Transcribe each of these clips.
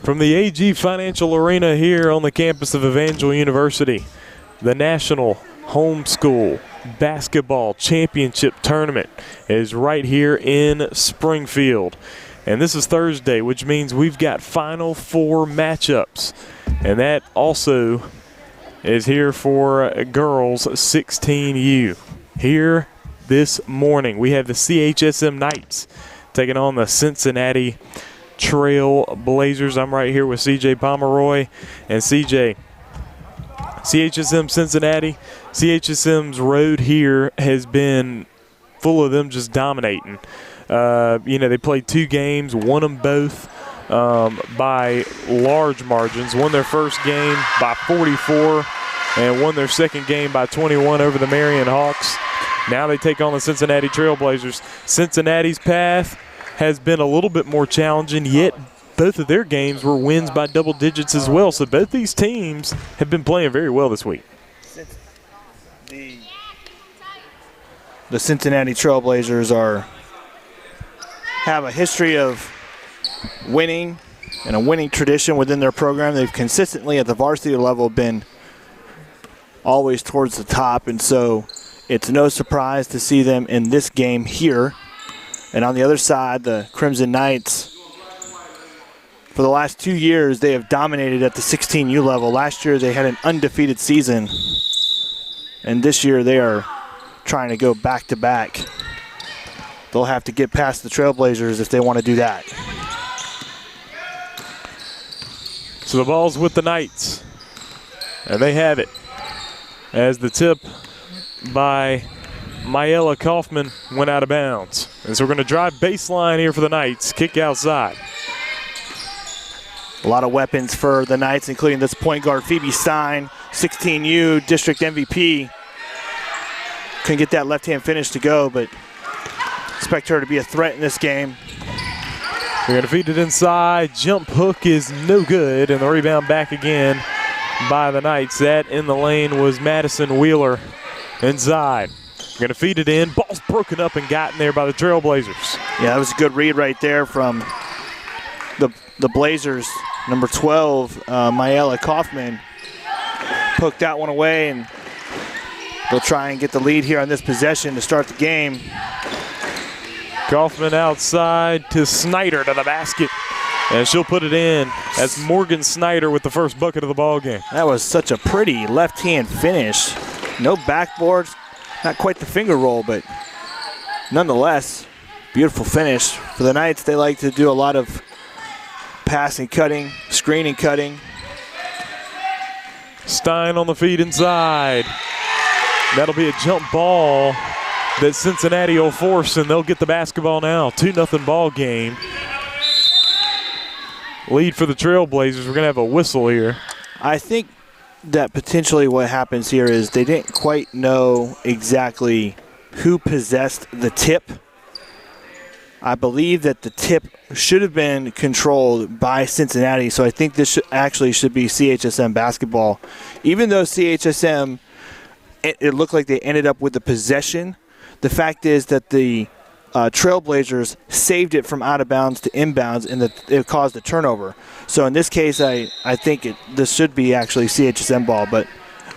From the AG Financial Arena here on the campus of Evangel University, the National Homeschool Basketball Championship Tournament is right here in Springfield. And this is Thursday, which means we've got Final Four matchups. And that also is here for girls 16U. Here this morning, we have the CHSM Knights taking on the Cincinnati Trailblazers. I'm right here with CJ Pomeroy. And CJ, CHSM Cincinnati, CHSM's road here has been full of them just dominating. They played 2 games, won them both by large margins. Won their first game by 44 and won their second game by 21 over the Marion Hawks. Now they take on the Cincinnati Trailblazers. Cincinnati's path has been a little bit more challenging, yet both of their games were wins by double digits as well. So both these teams have been playing very well this week. The Cincinnati Trailblazers have a history of winning and a winning tradition within their program. They've consistently at the varsity level been always towards the top, and so it's no surprise to see them in this game here. And on the other side, the Crimson Knights, for the last 2 years, they have dominated at the 16U level. Last year, they had an undefeated season, and this year they are trying to go back-to-back. They'll have to get past the Trailblazers if they want to do that. So the ball's with the Knights, and they have it as the tip by Mayella Kaufman went out of bounds. And so we're going to drive baseline here for the Knights, kick outside. A lot of weapons for the Knights, including this point guard, Phoebe Stein, 16U, district MVP. Couldn't get that left-hand finish to go, but expect her to be a threat in this game. They're going to feed it inside. Jump hook is no good, and the rebound back again by the Knights. That in the lane was Madison Wheeler inside. Going to feed it in. Ball's broken up and gotten there by the Trailblazers. Yeah, that was a good read right there from the Blazers. Number 12, Mayella Kaufman, poked that one away, and they'll try and get the lead here on this possession to start the game. Kaufman outside to Snyder to the basket, and she'll put it in. That's Morgan Snyder with the first bucket of the ball game. That was such a pretty left-hand finish. No backboards, not quite the finger roll, but nonetheless, beautiful finish. For the Knights, they like to do a lot of passing, cutting, screening, cutting. Stein on the feed inside. That'll be a jump ball that Cincinnati will force, and they'll get the basketball now. 2-0 ball game. Lead for the Trailblazers. We're going to have a whistle here. I think that potentially what happens here is they didn't quite know exactly who possessed the tip. I believe that the tip should have been controlled by Cincinnati, so I think this should be CHSM basketball. Even though CHSM, it looked like they ended up with the possession, the fact is that the Trailblazers saved it from out of bounds to inbounds, and that it caused a turnover. So in this case, I think this should be actually CHSM ball, but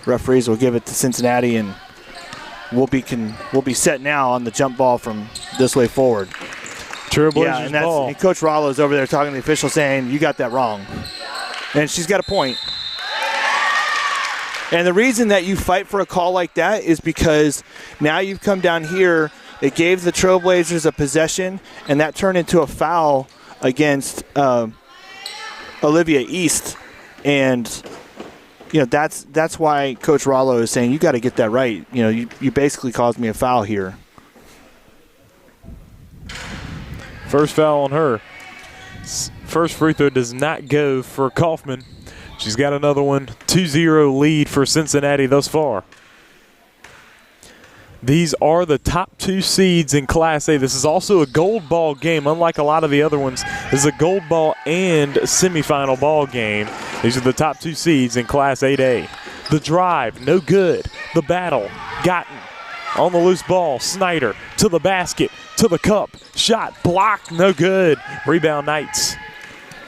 referees will give it to Cincinnati, and we'll be set now on the jump ball from this way forward. Trailblazers ball. And Coach Rollo's over there talking to the official saying, you got that wrong. And she's got a point. And the reason that you fight for a call like that is because now you've come down here. It gave the Trailblazers a possession, and that turned into a foul against Olivia East. And that's why Coach Rollo is saying you got to get that right. You basically caused me a foul here. First foul on her. First free throw does not go for Kaufman. She's got another one. 2-0 lead for Cincinnati thus far. These are the top 2 seeds in Class A. This is also a gold ball game, unlike a lot of the other ones. This is a gold ball and semifinal ball game. These are the top 2 seeds in Class 8A. The drive, no good. The battle, gotten. On the loose ball, Snyder to the basket, to the cup. Shot blocked, no good. Rebound Knights.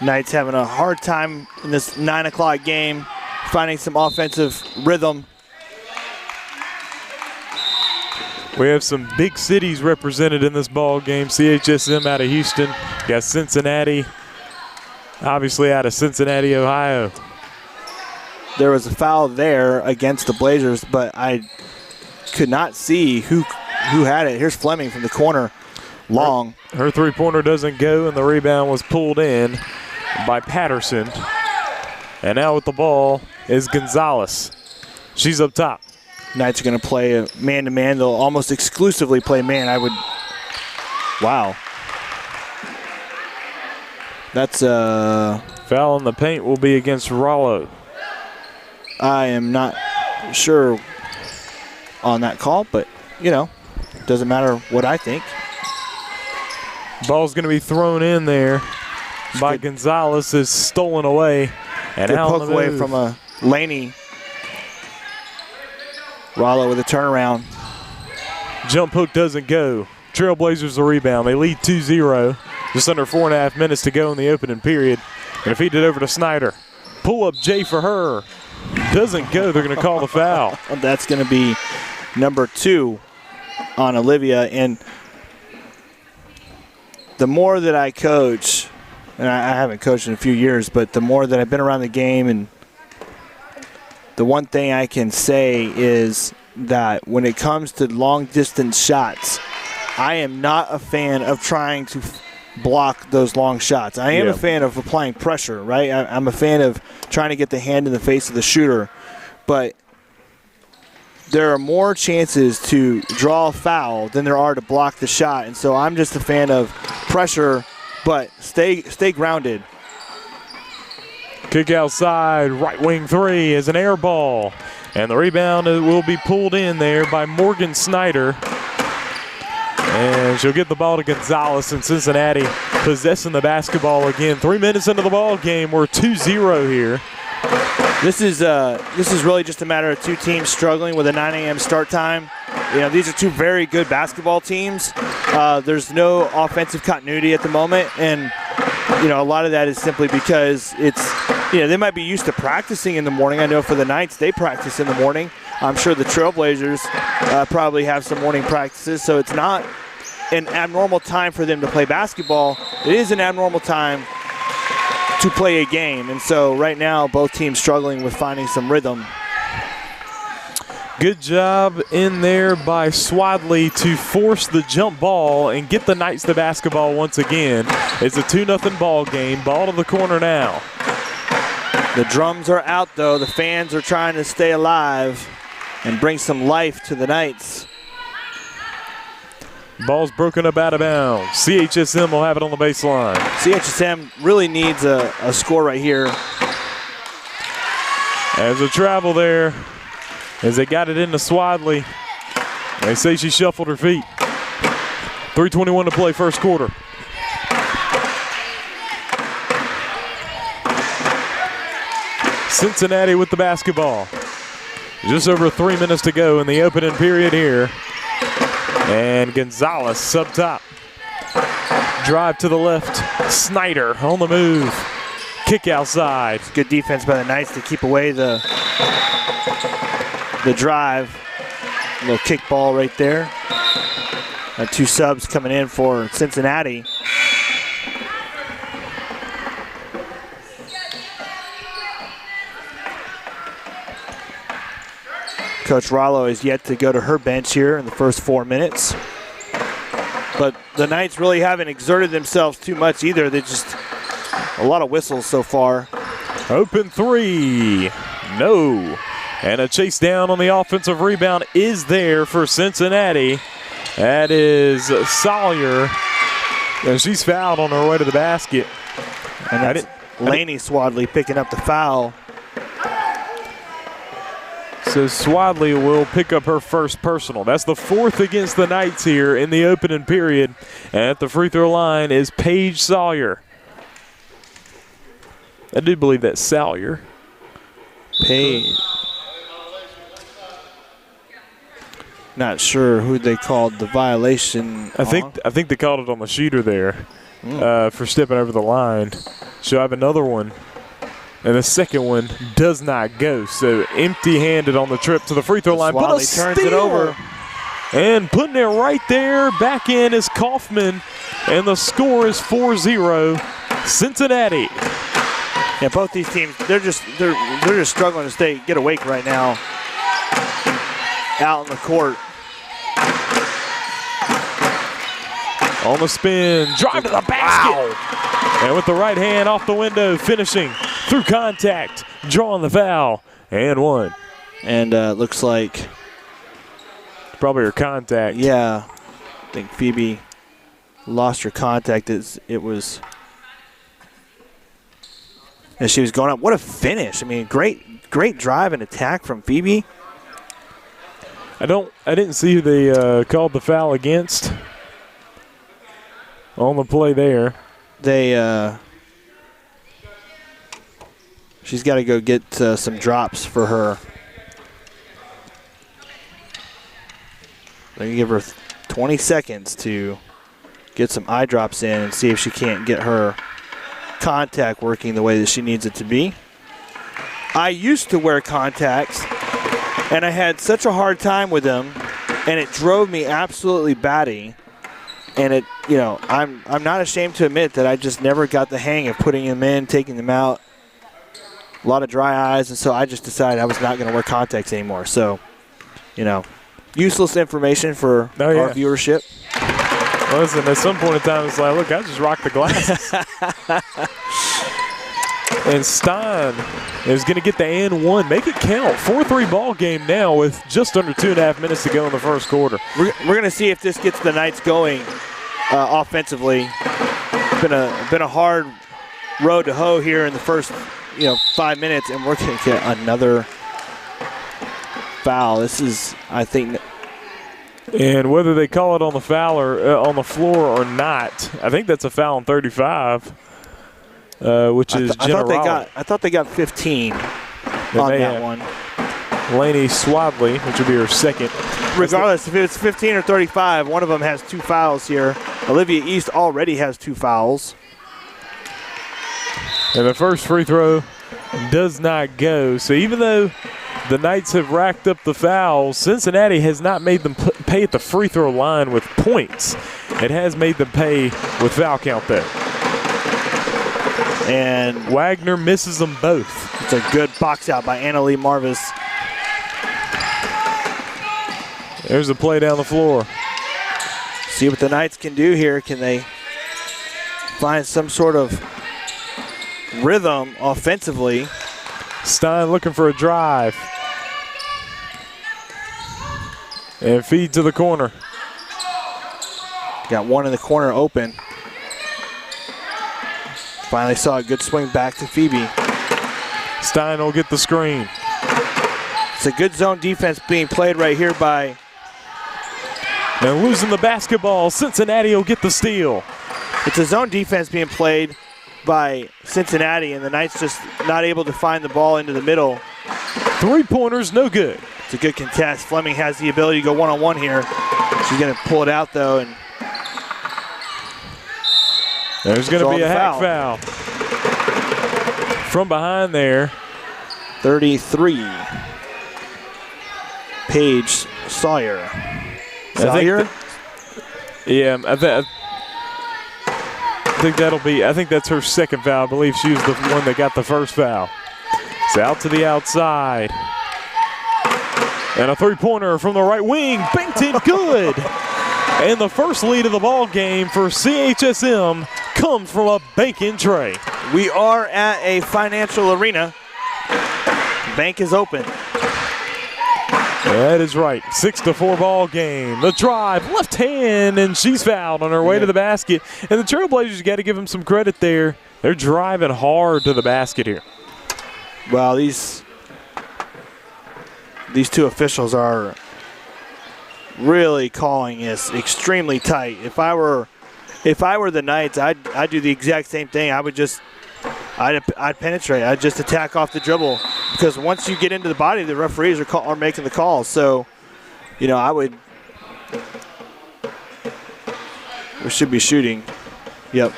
Knights having a hard time in this 9 o'clock game, finding some offensive rhythm. We have some big cities represented in this ball game. CHSM out of Houston. Got Cincinnati, obviously out of Cincinnati, Ohio. There was a foul there against the Blazers, but I could not see who had it. Here's Fleming from the corner, long. Her three-pointer doesn't go, and the rebound was pulled in by Patterson. And now with the ball is Gonzalez. She's up top. Knights are going to play a man-to-man. They'll almost exclusively play man. Wow. That's foul in the paint will be against Rollo. I am not sure on that call, but, doesn't matter what I think. Ball's going to be thrown in there by Gonzalez. Is stolen away. And good out poke on the away move from a Laney. Rollo with a turnaround. Jump hook doesn't go. Trailblazers the rebound. They lead 2-0. Just under 4.5 minutes to go in the opening period. Going to feed it over to Snyder. Pull up J for her. Doesn't go. They're going to call the foul. That's going to be number 2 on Olivia. And the more that I coach, and I haven't coached in a few years, but the more that I've been around the game, and the one thing I can say is that when it comes to long distance shots, I am not a fan of trying to block those long shots. I am a fan of applying pressure, right? I'm a fan of trying to get the hand in the face of the shooter, but there are more chances to draw a foul than there are to block the shot, and so I'm just a fan of pressure, but stay grounded. Kick outside, right wing three is an air ball. And the rebound will be pulled in there by Morgan Snyder. And she'll get the ball to Gonzalez in Cincinnati, possessing the basketball again. 3 minutes into the ball game, we're 2-0 here. This is really just a matter of two teams struggling with a 9 a.m. start time. These are two very good basketball teams. There's no offensive continuity at the moment, and a lot of that is simply because they might be used to practicing in the morning. I know for the Knights, they practice in the morning. I'm sure the Trailblazers probably have some morning practices, so it's not an abnormal time for them to play basketball. It is an abnormal time to play a game, and so right now both teams struggling with finding some rhythm. Good job in there by Swadley to force the jump ball and get the Knights the basketball once again. It's a 2-0 ball game. Ball to the corner now. The drums are out, though. The fans are trying to stay alive and bring some life to the Knights. Ball's broken up out of bounds. CHSM will have it on the baseline. CHSM really needs a score right here. As a travel there, as they got it into Swadley. They say she shuffled her feet. 3:21 to play first quarter. Cincinnati with the basketball. Just over 3 minutes to go in the opening period here. And Gonzalez up top. Drive to the left. Snyder on the move. Kick outside. Good defense by the Knights to keep away the drive. A little kick ball right there. Two subs coming in for Cincinnati. Coach Rollo is yet to go to her bench here in the first 4 minutes. But the Knights really haven't exerted themselves too much either. They just a lot of whistles so far. Open three. No. And a chase down on the offensive rebound is there for Cincinnati. That is Sawyer. And she's fouled on her way to the basket. And that's Laney Swadley picking up the foul. So Swadley will pick up her first personal. That's the fourth against the Knights here in the opening period. And at the free throw line is Paige Sawyer. I do believe that's Sawyer. Paige. Not sure who they called the violation. I think they called it on the shooter there for stepping over the line. She'll have another one. And the second one does not go. So empty-handed on the trip to the free throw line. But a turns steal. it over. And putting it right there. Back in is Kaufman. And the score is 4-0 Cincinnati. Yeah, both these teams, they're just struggling to get awake right now out in the court. On the spin, drive to the basket. Wow. And with the right hand off the window, finishing through contact, drawing the foul, and one. And looks like probably her contact. Yeah, I think Phoebe lost her contact. It was as she was going up. What a finish! I mean, great drive and attack from Phoebe. I didn't see who they called the foul against on the play there. She's got to go get some drops for her. They give her 20 seconds to get some eye drops in and see if she can't get her contact working the way that she needs it to be. I used to wear contacts, and I had such a hard time with them, and it drove me absolutely batty. And I'm not ashamed to admit that I just never got the hang of putting them in, taking them out. A lot of dry eyes, and so I just decided I was not going to wear contacts anymore. So, useless information for our viewership. Listen, at some point in time, it's like, look, I just rocked the glasses. And Stein is going to get the and one. Make it count. 4-3 ball game now with just under 2.5 minutes to go in the first quarter. We're going to see if this gets the Knights going offensively. It's been a hard road to hoe here in the first 5 minutes, and we're going to get another foul. This is, I think. And whether they call it on the foul or on the floor or not, I think that's a foul on 35, which is Jenna Raleigh. I thought they got 15 on that one. Lainey Swadley, which would be her second. Regardless, if it's 15 or 35, one of them has 2 fouls here. Olivia East already has 2 fouls. And the first free throw does not go. So even though the Knights have racked up the fouls, Cincinnati has not made them pay at the free throw line with points. It has made them pay with foul count though. And Wagner misses them both. It's a good box out by Annalie Marvis. There's a play down the floor. See what the Knights can do here. Can they find some sort of rhythm offensively? Stein looking for a drive. And feed to the corner. Got one in the corner open. Finally saw a good swing back to Phoebe. Stein will get the screen. It's a good zone defense being played right here by. And losing the basketball, Cincinnati will get the steal. It's a zone defense being played by Cincinnati, and the Knights just not able to find the ball into the middle. 3-pointers, no good. It's a good contest. Fleming has the ability to go one-on-one here. She's going to pull it out, though, and there's going to be a hack foul. From behind there. 33. Paige Sawyer. I think that's her second foul. I believe she was the one that got the first foul. It's out to the outside. And a 3-pointer from the right wing. Banked in good. And the first lead of the ball game for CHSM comes from a bank-in tray. We are at a financial arena. Bank is open. That is right. 6-4 ball game. The drive, left hand, and she's fouled on her way to the basket. And the Trailblazers, got to give them some credit there. They're driving hard to the basket here. Well, these two officials are really calling this extremely tight. If I were the Knights, I'd do the exact same thing. I'd penetrate. I'd just attack off the dribble, because once you get into the body, the referees are making the calls. So, we should be shooting. Yep.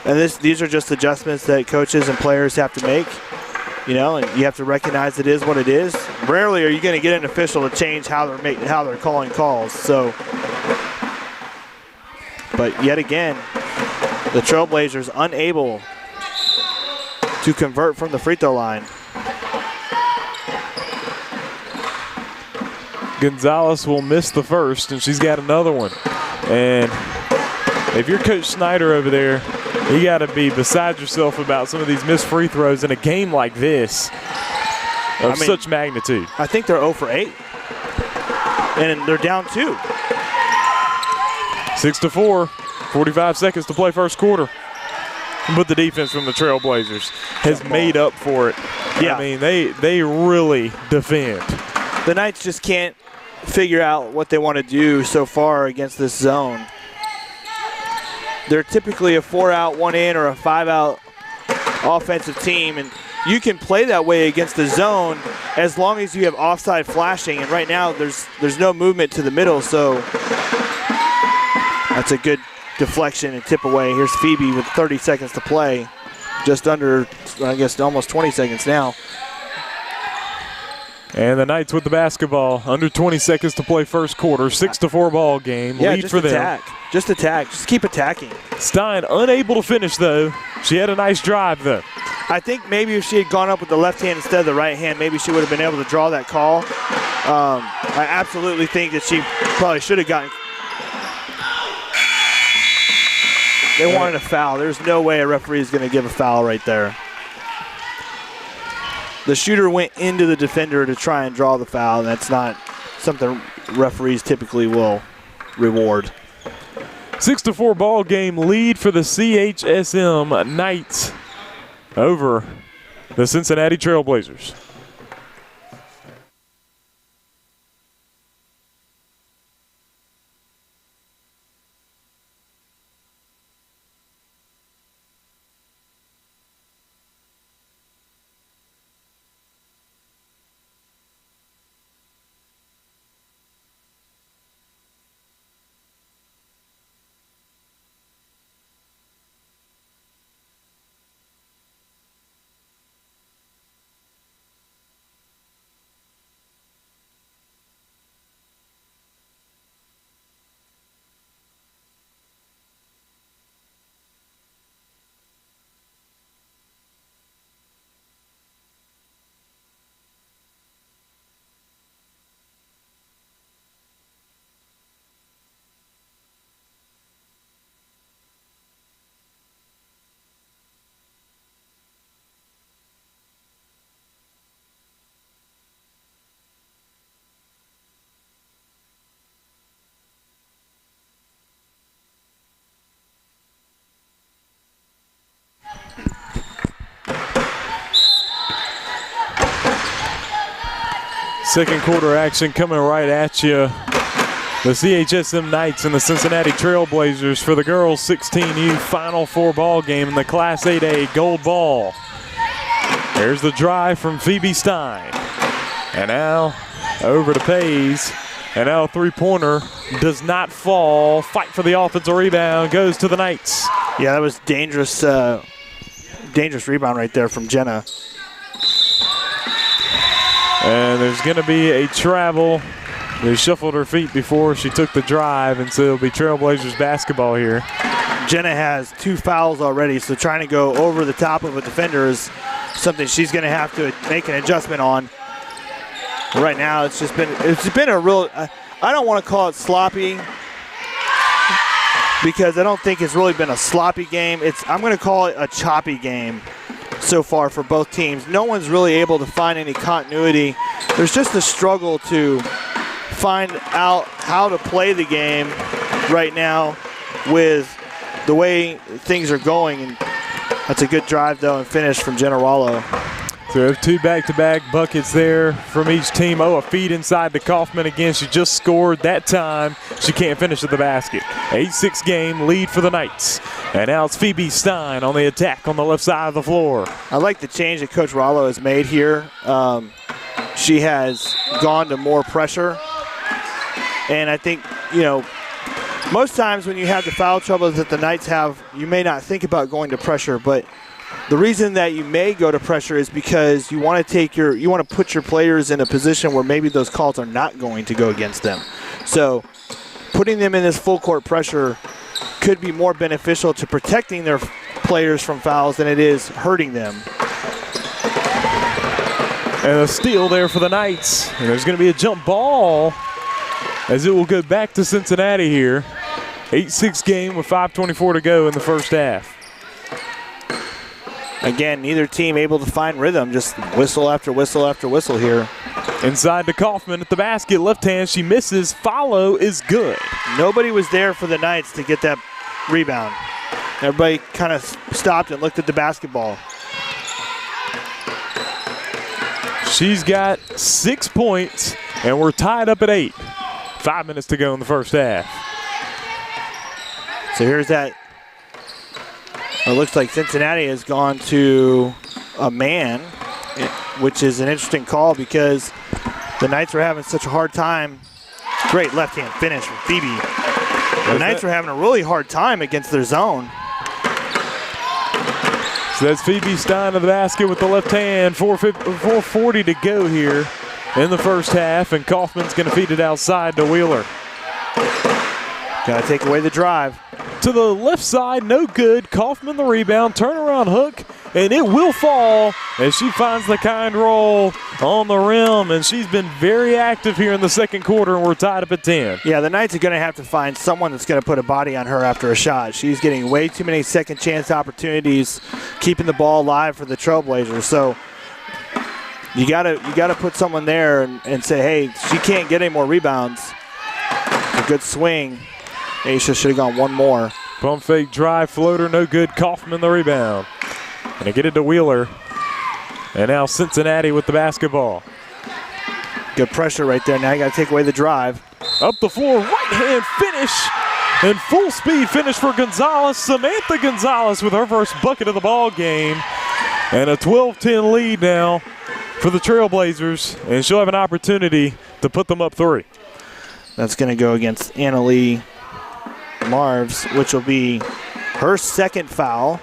And these are just adjustments that coaches and players have to make, you know, and you have to recognize it is what it is. Rarely are you going to get an official to change how they're calling calls. So, but yet again, the Trailblazers unable to convert from the free throw line. Gonzalez will miss the first, and she's got another one. And if you're Coach Snyder over there, you got to be beside yourself about some of these missed free throws in a game like this of such magnitude. I think they're 0 for 8, and they're down 2. 6-4, 45 seconds to play first quarter. But the defense from the Trailblazers has made up for it. Yeah. I mean, they really defend. The Knights just can't figure out what they want to do so far against this zone. They're typically a 4-out, 1-in, or a 5-out offensive team, and you can play that way against the zone as long as you have offside flashing. And right now, there's no movement to the middle, so that's a good deflection and tip away. Here's Phoebe with 30 seconds to play, just under, I guess, almost 20 seconds now. And the Knights with the basketball. Under 20 seconds to play first quarter. 6-4 ball game. Yeah, lead just for attack. them. Just attack. Just keep attacking. Stein unable to finish, though. She had a nice drive, though. I think maybe if she had gone up with the left hand instead of the right hand, maybe she would have been able to draw that call. I absolutely think that she probably should have gotten. They wanted a foul. There's no way a referee is going to give a foul right there. The shooter went into the defender to try and draw the foul, and that's not something referees typically will reward. 6-4 ball game lead for the CHSM Knights over the Cincinnati Trailblazers. Second quarter action coming right at you. The CHSM Knights and the Cincinnati Trailblazers for the girls 16U Final Four ball game in the Class 8A Gold Ball. There's the drive from Phoebe Stein. And now over to Pays. And now a three-pointer does not fall. Fight for the offensive rebound. Goes to the Knights. Yeah, that was dangerous rebound right there from Jenna. And there's going to be a travel. They shuffled her feet before she took the drive, and so it'll be Trailblazers basketball here. Jenna has 2 fouls already, so trying to go over the top of a defender is something she's going to have to make an adjustment on. Right now, it's been a real. I don't want to call it sloppy because I don't think it's really been a sloppy game. I'm going to call it a choppy game so far for both teams. No one's really able to find any continuity. There's just a struggle to find out how to play the game right now with the way things are going. And that's a good drive, though, and finish from Jenna Rollo. So we have 2 back-to-back buckets there from each team. Oh, a feed inside to Kaufman again. She just scored that time. She can't finish at the basket. 8-6 game lead for the Knights. And now it's Phoebe Stein on the attack on the left side of the floor. I like the change that Coach Rollo has made here. She has gone to more pressure. And I think, most times when you have the foul troubles that the Knights have, you may not think about going to pressure, but the reason that you may go to pressure is because you want to put your players in a position where maybe those calls are not going to go against them. So putting them in this full court pressure could be more beneficial to protecting their players from fouls than it is hurting them. And a steal there for the Knights. And there's going to be a jump ball as it will go back to Cincinnati here. 8-6 game with 5:24 to go in the first half. Again, neither team able to find rhythm, just whistle after whistle after whistle here. Inside to Kaufman at the basket, left hand, she misses, follow is good. Nobody was there for the Knights to get that rebound. Everybody kind of stopped and looked at the basketball. She's got 6 points, and we're tied up at 8. 5 minutes to go in the first half. So here's that. It looks like Cincinnati has gone to a man, which is an interesting call because the Knights are having such a hard time. Great left-hand finish from Phoebe. The Knights are having a really hard time against their zone. So that's Phoebe Stein to the basket with the left hand. 4:40 to go here in the first half, and Kaufman's going to feed it outside to Wheeler. Got to take away the drive. To the left side, no good. Kaufman the rebound, turnaround hook, and it will fall as she finds the kind roll on the rim, and she's been very active here in the second quarter, and we're tied up at 10. Yeah, the Knights are going to have to find someone that's going to put a body on her after a shot. She's getting way too many second chance opportunities, keeping the ball alive for the Trailblazers. So you gotta put someone there and say, hey, she can't get any more rebounds. It's a good swing. Aisha should have gone one more. Pump fake drive floater, no good. Kaufman the rebound. Gonna get it to Wheeler. And now Cincinnati with the basketball. Good pressure right there. Now you got to take away the drive. Up the floor, right hand finish. And full speed finish for Gonzalez. Samantha Gonzalez with her first bucket of the ball game. And a 12-10 lead now for the Trailblazers. And she'll have an opportunity to put them up 3. That's going to go against Annalie Marves, which will be her second foul.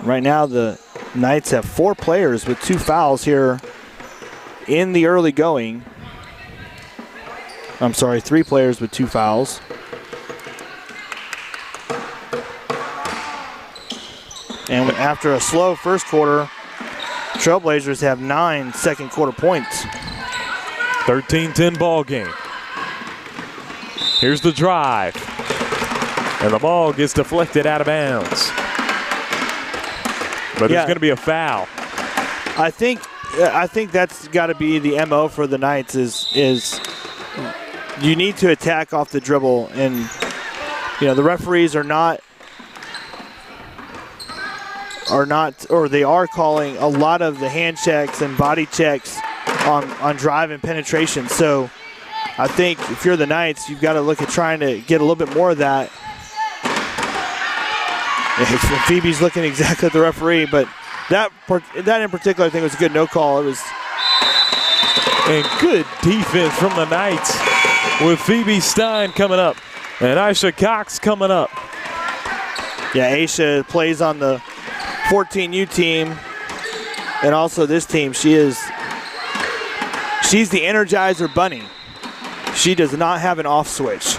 Right now the Knights have 4 players with 2 fouls here in the early going. I'm sorry, 3 players with 2 fouls. And after a slow first quarter, Trailblazers have 9 second quarter points. 13-10 ball game. Here's the drive. And the ball gets deflected out of bounds. But there's going to be a foul. I think that's got to be the MO for the Knights is you need to attack off the dribble, and the referees are calling a lot of the hand checks and body checks on drive and penetration. So I think if you're the Knights, you've got to look at trying to get a little bit more of that. Phoebe's looking exactly at the referee, but that in particular I think was a good no call. It was and good defense from the Knights with Phoebe Stein coming up and Aisha Cox coming up. Yeah, Aisha plays on the 14U team and also this team. She's the Energizer Bunny. She does not have an off switch.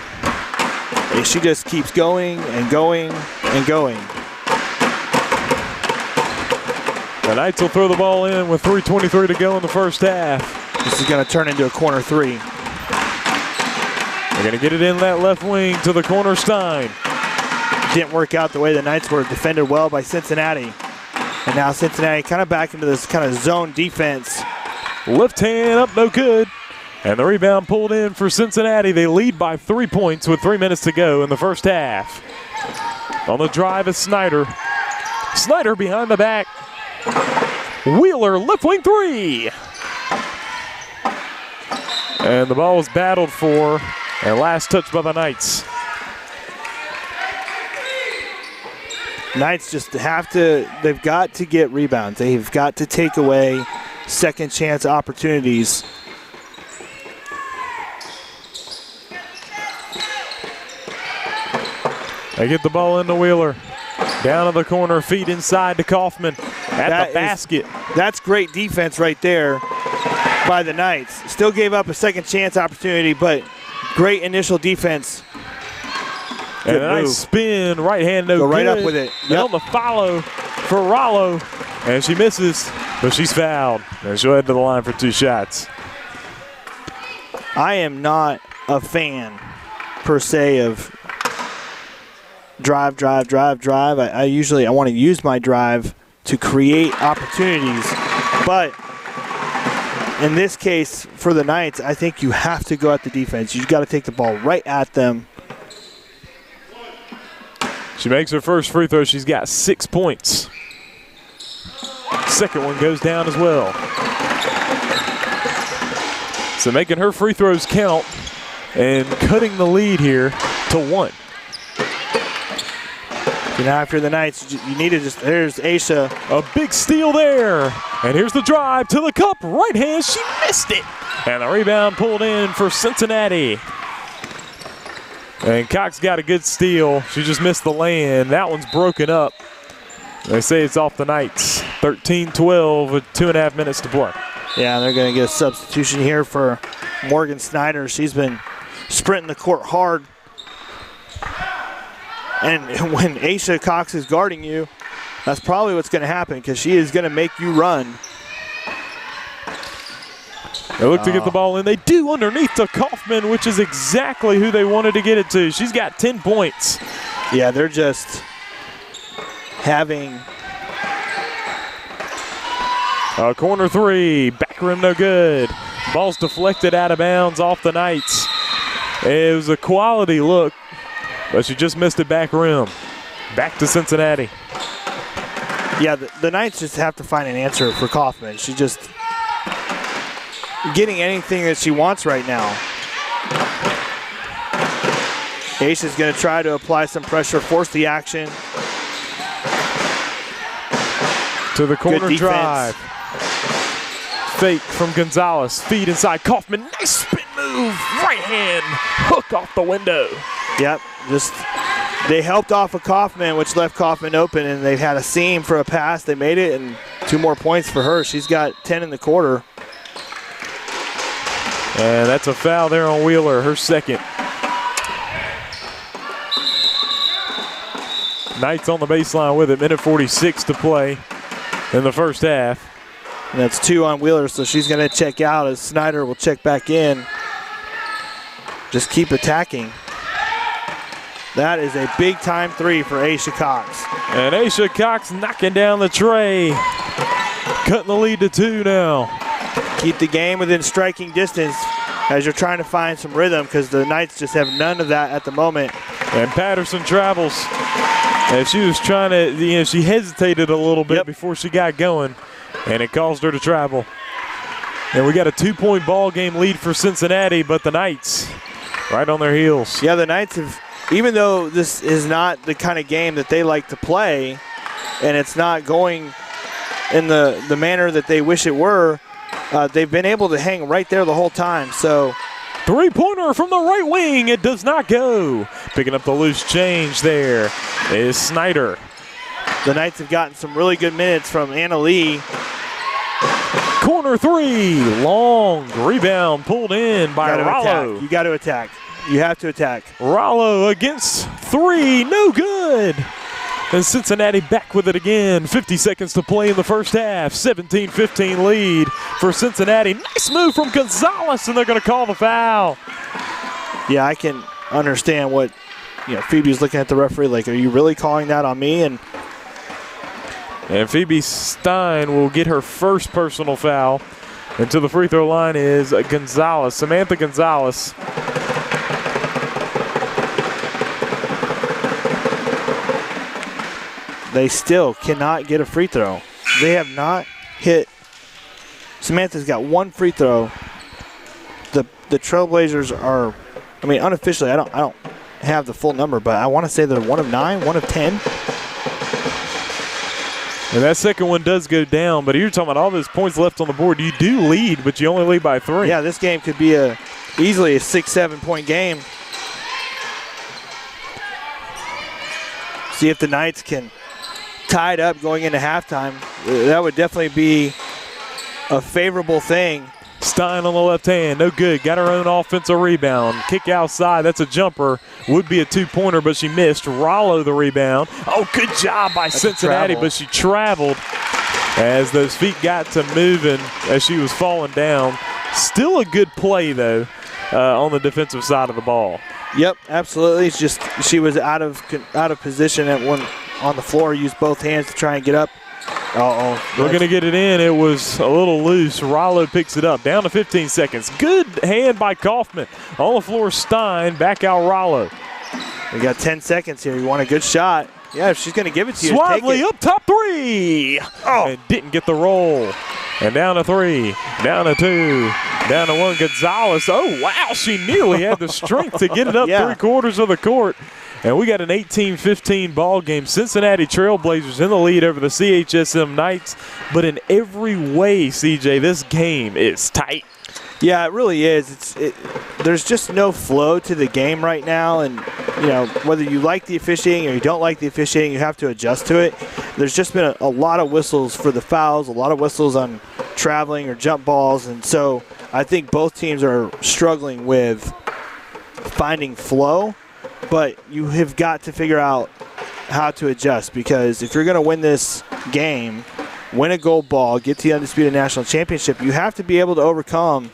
She just keeps going and going and going. The Knights will throw the ball in with 3:23 to go in the first half. This is going to turn into a corner 3. They're going to get it in that left wing to the corner Stein. Didn't work out the way the Knights were defended well by Cincinnati. And now Cincinnati kind of back into this kind of zone defense. Left hand up, no good. And the rebound pulled in for Cincinnati. They lead by 3 points with 3 minutes to go in the first half. On the drive is Snyder. Snyder behind the back. Wheeler, left wing 3. And the ball was battled for, and last touch by the Knights. Knights just they've got to get rebounds. They've got to take away second chance opportunities. They get the ball into Wheeler. Down to the corner, feet inside to Kaufman at the basket. That's great defense right there by the Knights. Still gave up a second chance opportunity, but great initial defense. And a nice spin, right hand, no good. Go right up with it. Yep. On the follow for Rollo, and she misses, but she's fouled. And she'll head to the line for 2 shots. I am not a fan, per se, of drive. I want to use my drive to create opportunities, but in this case, for the Knights, I think you have to go at the defense. You've got to take the ball right at them. She makes her first free throw. She's got 6 points. Second one goes down as well. So making her free throws count and cutting the lead here to 1. And after the Knights, you need to just, there's Aisha. A big steal there. And here's the drive to the cup. Right hand, she missed it. And the rebound pulled in for Cincinnati. And Cox got a good steal. She just missed the lay-in. That one's broken up. They say it's off the Knights. 13-12 with 2.5 minutes to play. Yeah, they're going to get a substitution here for Morgan Snyder. She's been sprinting the court hard. And when Aisha Cox is guarding you, that's probably what's going to happen because she is going to make you run. They look to get the ball in. They do underneath to Kaufman, which is exactly who they wanted to get it to. She's got 10 points. Yeah, they're just having a corner 3. Back rim no good. Ball's deflected out of bounds off the Knights. It was a quality look, but she just missed it back rim. Back to Cincinnati. Yeah, the Knights just have to find an answer for Kaufman. She just getting anything that she wants right now. Aisha's going to try to apply some pressure, force the action. To the corner drive. Fake from Gonzalez. Feed inside Kaufman. Nice spin move. Right hand. Hook off the window. Yep. Just they helped off of Kaufman, which left Kaufman open, and they've had a seam for a pass. They made it, and 2 more points for her. She's got 10 in the quarter. And that's a foul there on Wheeler, her second. Knights on the baseline with it. Minute 46 to play in the first half. And that's 2 on Wheeler, so she's going to check out as Snyder will check back in. Just keep attacking. That is a big-time 3 for Aisha Cox. And Aisha Cox knocking down the tray. Cutting the lead to 2 now. Keep the game within striking distance as you're trying to find some rhythm because the Knights just have none of that at the moment. And Patterson travels. And she was trying to, she hesitated a little bit before she got going, and it caused her to travel. And we got a 2-point ball game lead for Cincinnati, but the Knights right on their heels. Yeah, the Knights have, even though this is not the kind of game that they like to play, and it's not going in the manner that they wish it were, they've been able to hang right there the whole time. So, 3-pointer from the right wing. It does not go. Picking up the loose change there is Snyder. The Knights have gotten some really good minutes from Anna Lee. Corner 3. Long rebound pulled in by Rollo. You got to attack. You have to attack. Rollo against 3. No good. And Cincinnati back with it again. 50 seconds to play in the first half. 17-15 lead for Cincinnati. Nice move from Gonzalez, and they're going to call the foul. Yeah, I can understand what, Phoebe's looking at the referee like, are you really calling that on me? And Phoebe Stein will get her first personal foul. And to the free throw line is Gonzalez, Samantha Gonzalez. They still cannot get a free throw. They have not hit. Samantha's got 1 free throw. The Trailblazers are, unofficially, I don't have the full number, but I want to say they're 1 of 9, 1 of 10. And that second one does go down, but you're talking about all those points left on the board. You do lead, but you only lead by 3. Yeah, this game could be easily a 6-7 point game. see if the Knights can tie it up going into halftime. That would definitely be a favorable thing. Stein on the left hand, no good. Got her own offensive rebound. Kick outside, that's a jumper. Would be a two-pointer, but she missed. Rollo the rebound. Oh, good job by Cincinnati, but she traveled as those feet got to moving as she was falling down. Still a good play, though, on the defensive side of the ball. Yep, absolutely. It's just she was out of position at one on the floor. Used both hands to try and get up. We're going to get it in. It was a little loose. Rollo picks it up. Down to 15 seconds. Good hand by Kaufman. On the floor, Stein. Back out Rollo. We got 10 seconds here. You want a good shot. Yeah, if she's going to give it to you, Suavely take it. up top three. Oh, and didn't get the roll. And down to three. Down to two. Down to one. Gonzalez. Oh, wow. She nearly had the strength to get it up 3/4 of the court. And we got an 18-15 ball game. Cincinnati Trailblazers in the lead over the CHSM Knights. But in every way, CJ, this game is tight. Yeah, it really is. There's just no flow to the game right now. And, you know, whether you like the officiating or you don't like the officiating, you have to adjust to it. There's just been a lot of whistles for the fouls, a lot of whistles on traveling or jump balls. And so I think both teams are struggling with finding flow. But you have got to figure out how to adjust, because if you're going to win this game, win a gold ball, get to the Undisputed National Championship, you have to be able to overcome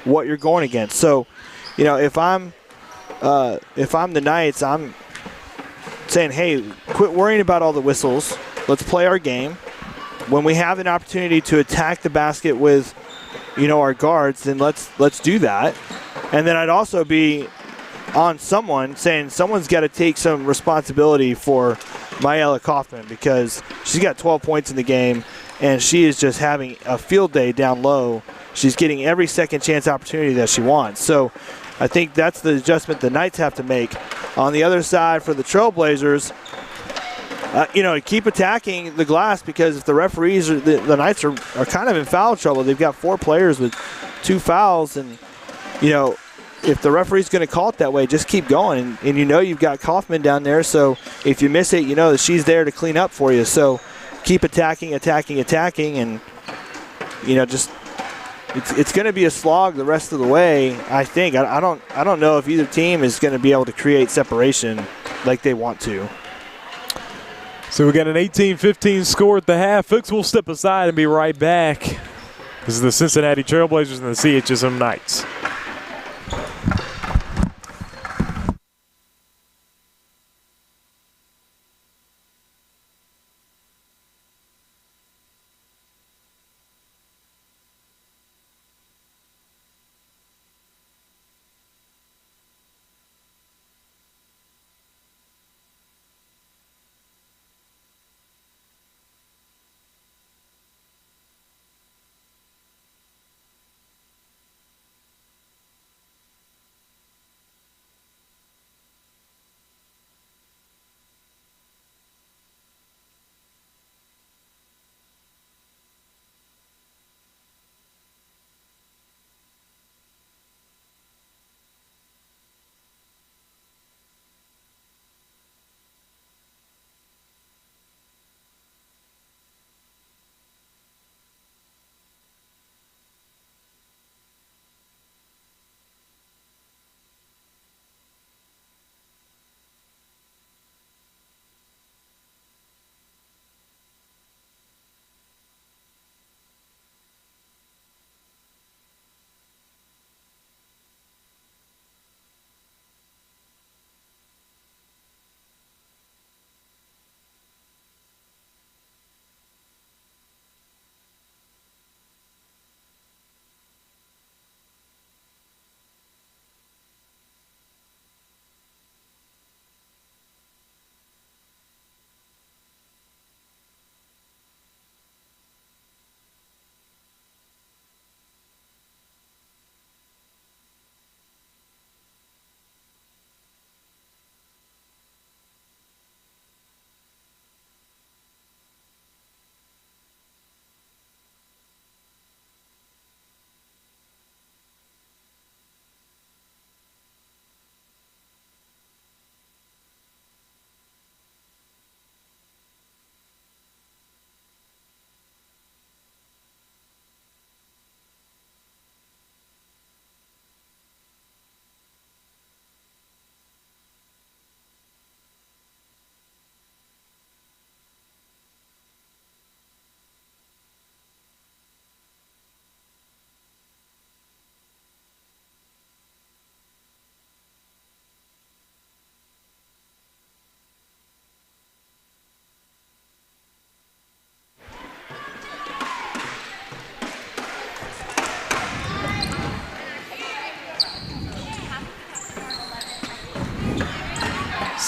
what you're going against. So, you know, if I'm the Knights, I'm saying, hey, quit worrying about all the whistles. Let's play our game. When we have an opportunity to attack the basket with, you know, our guards, then let's do that. And then I'd also be on someone saying someone's got to take some responsibility for Mayela Kaufman, because she's got 12 points in the game and she is just having a field day down low. She's getting every second chance opportunity that she wants. So I think that's the adjustment the Knights have to make. On the other side for the Trailblazers, you know, keep attacking the glass, because if the referees, the Knights are kind of in foul trouble. They've got 4 players with 2 fouls, and, you know, if the referee's going to call it that way, just keep going. And you know you've got Kaufman down there, so if you miss it, you know that she's there to clean up for you. So keep attacking, and, you know, just it's going to be a slog the rest of the way, I think. I don't know if either team is going to be able to create separation like they want to. So we got an 18-15 score at the half. Folks, we'll step aside and be right back. This is the Cincinnati Trailblazers and the CHSM Knights.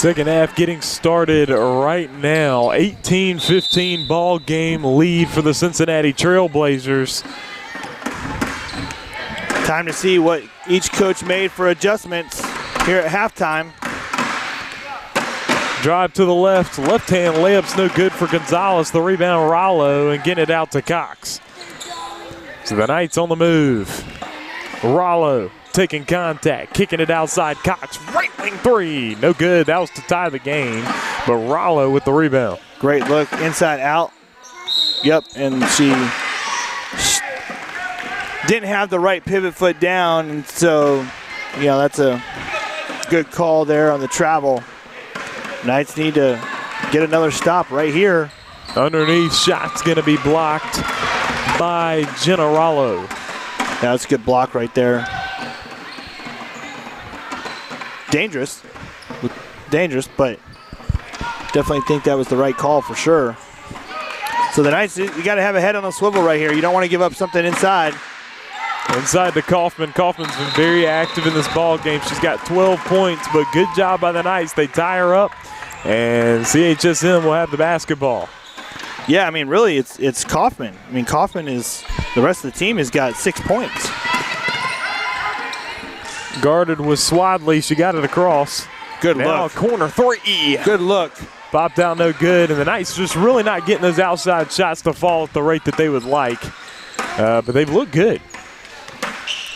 Second half getting started right now. 18-15 ball game lead for the Cincinnati Trailblazers. Time to see what each coach made for adjustments here at halftime. Drive to the left. Left-hand layup's no good for Gonzalez. The rebound, Rollo, and getting it out to Cox. So the Knights on the move. Rollo taking contact, kicking it outside. Cox, right wing three. No good. That was to tie the game. But Rollo with the rebound. Great look, inside out. Yep, and she didn't have the right pivot foot down, and so, that's a good call there on the travel. Knights need to get another stop right here. Underneath, shot's going to be blocked by Jenna Rollo. That's a good block right there. Dangerous, but definitely think that was the right call for sure. So the Knights, you got to have a head on a swivel right here. You don't want to give up something inside. Inside to Kaufman. Kaufman's been very active in this ball game. She's got 12 points, but good job by the Knights. They tie her up, and CHSM will have the basketball. Yeah, really, it's Kaufman. Kaufman is, the rest of the team has got 6 points. Guarded with Swadley. She got it across. Good now look. Corner three. Good look. Popped out no good, and the Knights just really not getting those outside shots to fall at the rate that they would like. But they've looked good.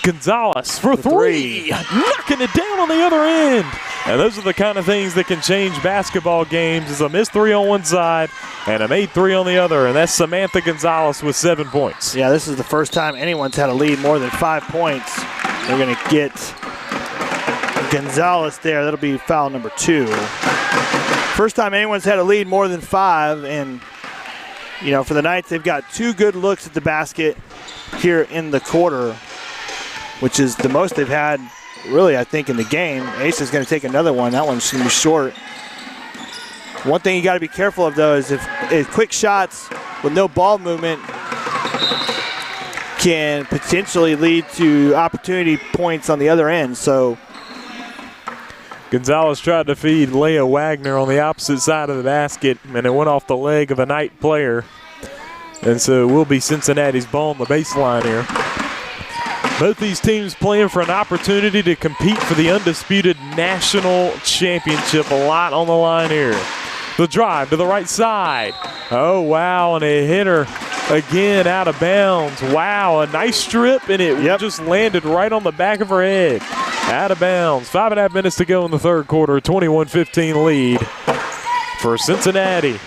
Gonzalez for three. Knocking it down on the other end. And those are the kind of things that can change basketball games, is a missed three on one side and a made three on the other. And that's Samantha Gonzalez with 7 points. Yeah, this is the first time anyone's had a lead more than 5 points. They're going to get Gonzalez there. That'll be foul number 2. First time anyone's had a lead more than 5. And, for the Knights, they've got 2 good looks at the basket here in the quarter, which is the most they've had, really, I think, in the game. Ace is going to take another one. That one's going to be short. One thing you got to be careful of, though, is if quick shots with no ball movement can potentially lead to opportunity points on the other end. So Gonzalez tried to feed Leah Wagner on the opposite side of the basket, and it went off the leg of a Knight player. And so it will be Cincinnati's ball on the baseline here. Both these teams playing for an opportunity to compete for the undisputed national championship. A lot on the line here. The drive to the right side. Oh, wow, and it hit her again out of bounds. Wow, a nice strip, and it just landed right on the back of her head. Out of bounds. 5.5 minutes to go in the third quarter. 21-15 lead for Cincinnati.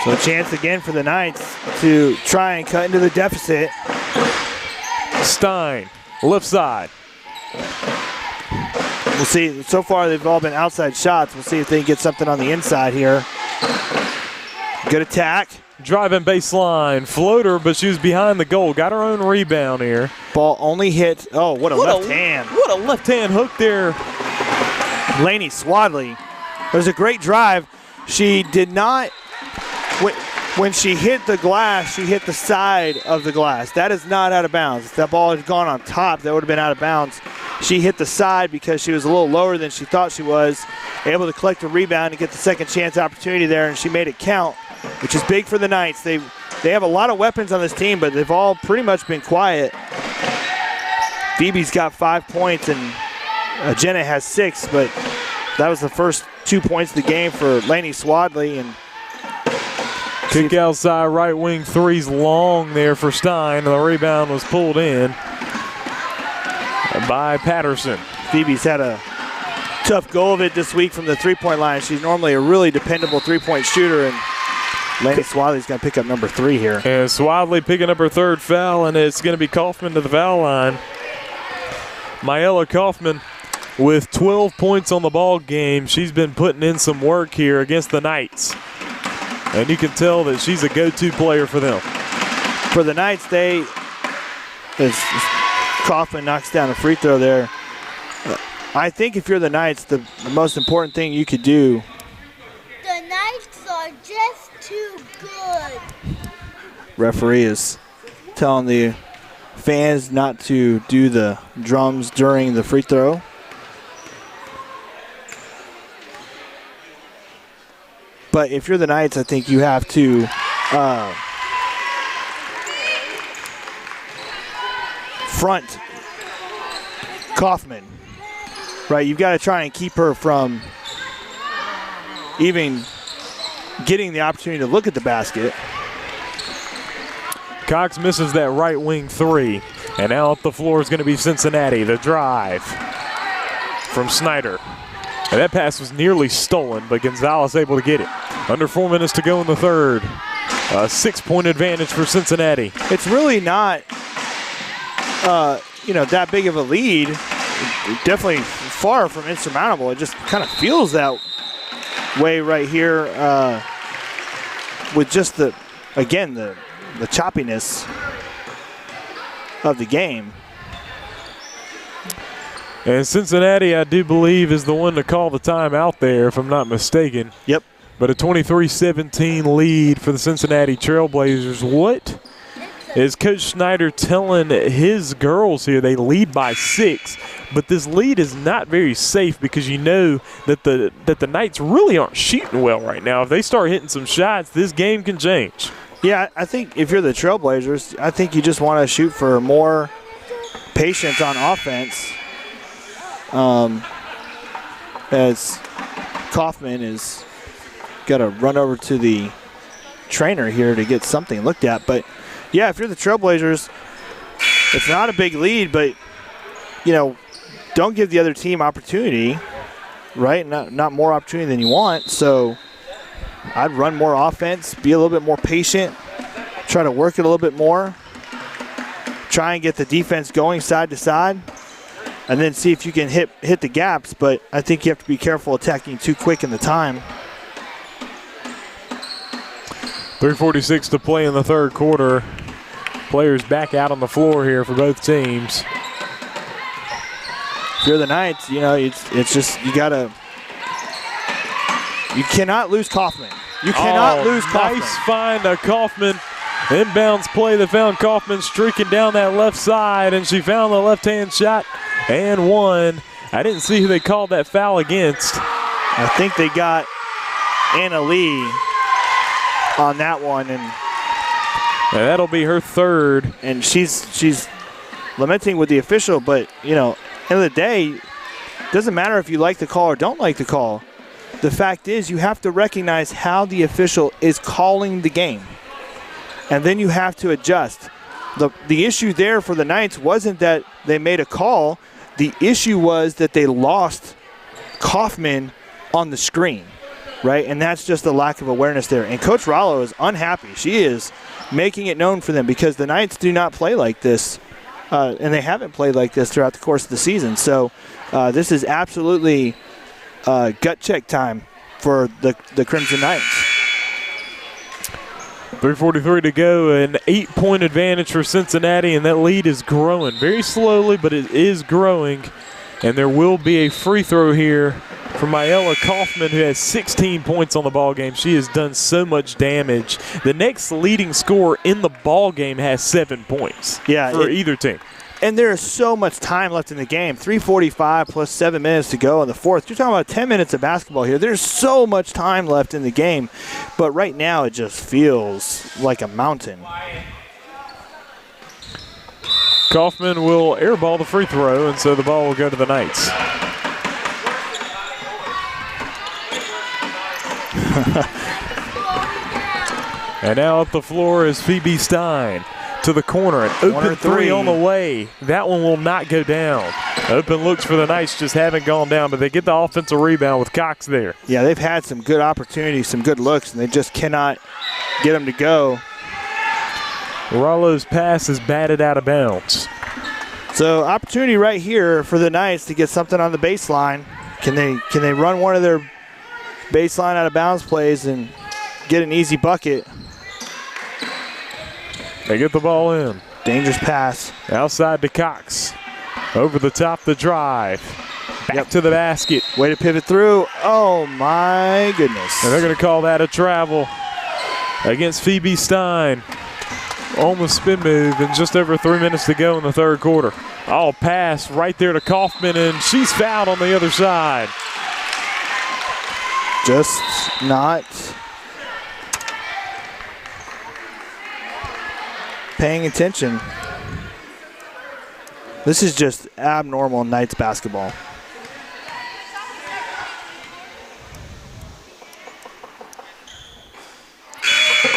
So a chance again for the Knights to try and cut into the deficit. Stein. Left side. We'll see. So far, they've all been outside shots. We'll see if they can get something on the inside here. Good attack. Driving baseline. Floater, but she was behind the goal. Got her own rebound here. Ball only hit. Oh, what a left hand. What a left-hand hook there. Lainey Swadley. It was a great drive. She did not. When she hit the glass, she hit the side of the glass. That is not out of bounds. If that ball had gone on top, that would have been out of bounds. She hit the side because she was a little lower than she thought she was, able to collect a rebound and get the second chance opportunity there, and she made it count, which is big for the Knights. They have a lot of weapons on this team, but they've all pretty much been quiet. Phoebe's got 5 points, and Jenna has 6, but that was the first 2 points of the game for Lainey Swadley. And kick outside right wing three's long there for Stein, and the rebound was pulled in by Patterson. Phoebe's had a tough go of it this week from the three-point line. She's normally a really dependable three-point shooter, and Lainey Swadley's going to pick up number 3 here. And Swadley picking up her 3rd foul, and it's going to be Kaufman to the foul line. Myella Kaufman with 12 points on the ball game. She's been putting in some work here against the Knights. And you can tell that she's a go-to player for them. For the Knights, as Kaufman knocks down a free throw there, I think if you're the Knights, the most important thing you could do. The Knights are just too good. Referee is telling the fans not to do the drums during the free throw. But if you're the Knights, I think you have to front Kaufman, right? You've got to try and keep her from even getting the opportunity to look at the basket. Cox misses that right wing three. And now up the floor is going to be Cincinnati. The drive from Snyder. And that pass was nearly stolen, but Gonzalez able to get it. Under 4 minutes to go in the third. A 6-point advantage for Cincinnati. It's really not, that big of a lead. Definitely far from insurmountable. It just kind of feels that way right here with just the choppiness of the game. And Cincinnati, I do believe, is the one to call the timeout there, if I'm not mistaken. Yep. But a 23-17 lead for the Cincinnati Trailblazers. What is Coach Snyder telling his girls here? They lead by 6, but this lead is not very safe because you know that the Knights really aren't shooting well right now. If they start hitting some shots, this game can change. Yeah, I think if you're the Trailblazers, I think you just want to shoot for more patience on offense. As Kaufman is got to run over to the trainer here to get something looked at. But, yeah, if you're the Trailblazers, it's not a big lead, but, don't give the other team opportunity, right? Not more opportunity than you want. So I'd run more offense, be a little bit more patient, try to work it a little bit more, try and get the defense going side to side, and then see if you can hit the gaps. But I think you have to be careful attacking too quick in the time. 3:46 to play in the third quarter. Players back out on the floor here for both teams. If you're the Knights, it's just you cannot lose Kaufman. You cannot lose Kaufman. Nice find of Kaufman. Inbounds play that found Kaufman streaking down that left side, and she found the left-hand shot and one. I didn't see who they called that foul against. I think they got Anna Lee on that one, and that'll be her third. And she's lamenting with the official, but end of the day, it doesn't matter if you like the call or don't like the call. The fact is, you have to recognize how the official is calling the game, and then you have to adjust. The issue there for the Knights wasn't that they made a call. The issue was that they lost Kaufman on the screen, right? And that's just the lack of awareness there. And Coach Rollo is unhappy. She is making it known for them because the Knights do not play like this, and they haven't played like this throughout the course of the season. So this is absolutely gut check time for the Crimson Knights. 3:43 to go, an 8-point advantage for Cincinnati, and that lead is growing very slowly, but it is growing. And there will be a free throw here for Myella Kaufman, who has 16 points on the ball game. She has done so much damage. The next leading scorer in the ball game has 7 points for either team. And there is so much time left in the game. 3:45 plus 7 minutes to go in the fourth. You're talking about 10 minutes of basketball here. There's so much time left in the game. But right now it just feels like a mountain. Kaufman will airball the free throw, and so the ball will go to the Knights. And now up the floor is Phoebe Stein. To the corner, an open three on the way. That one will not go down. Open looks for the Knights just haven't gone down, but they get the offensive rebound with Cox there. Yeah, they've had some good opportunities, some good looks, and they just cannot get them to go. Rollo's pass is batted out of bounds. So opportunity right here for the Knights to get something on the baseline. Can they run one of their baseline out of bounds plays and get an easy bucket? They get the ball in. Dangerous pass. Outside to Cox. Over the top, the drive. Back to the basket. Way to pivot through. Oh, my goodness. And they're going to call that a travel against Phoebe Stein. On the spin move, and just over 3 minutes to go in the third quarter. Oh, pass right there to Kaufman, and she's fouled on the other side. Just not paying attention. This is just abnormal Knights basketball.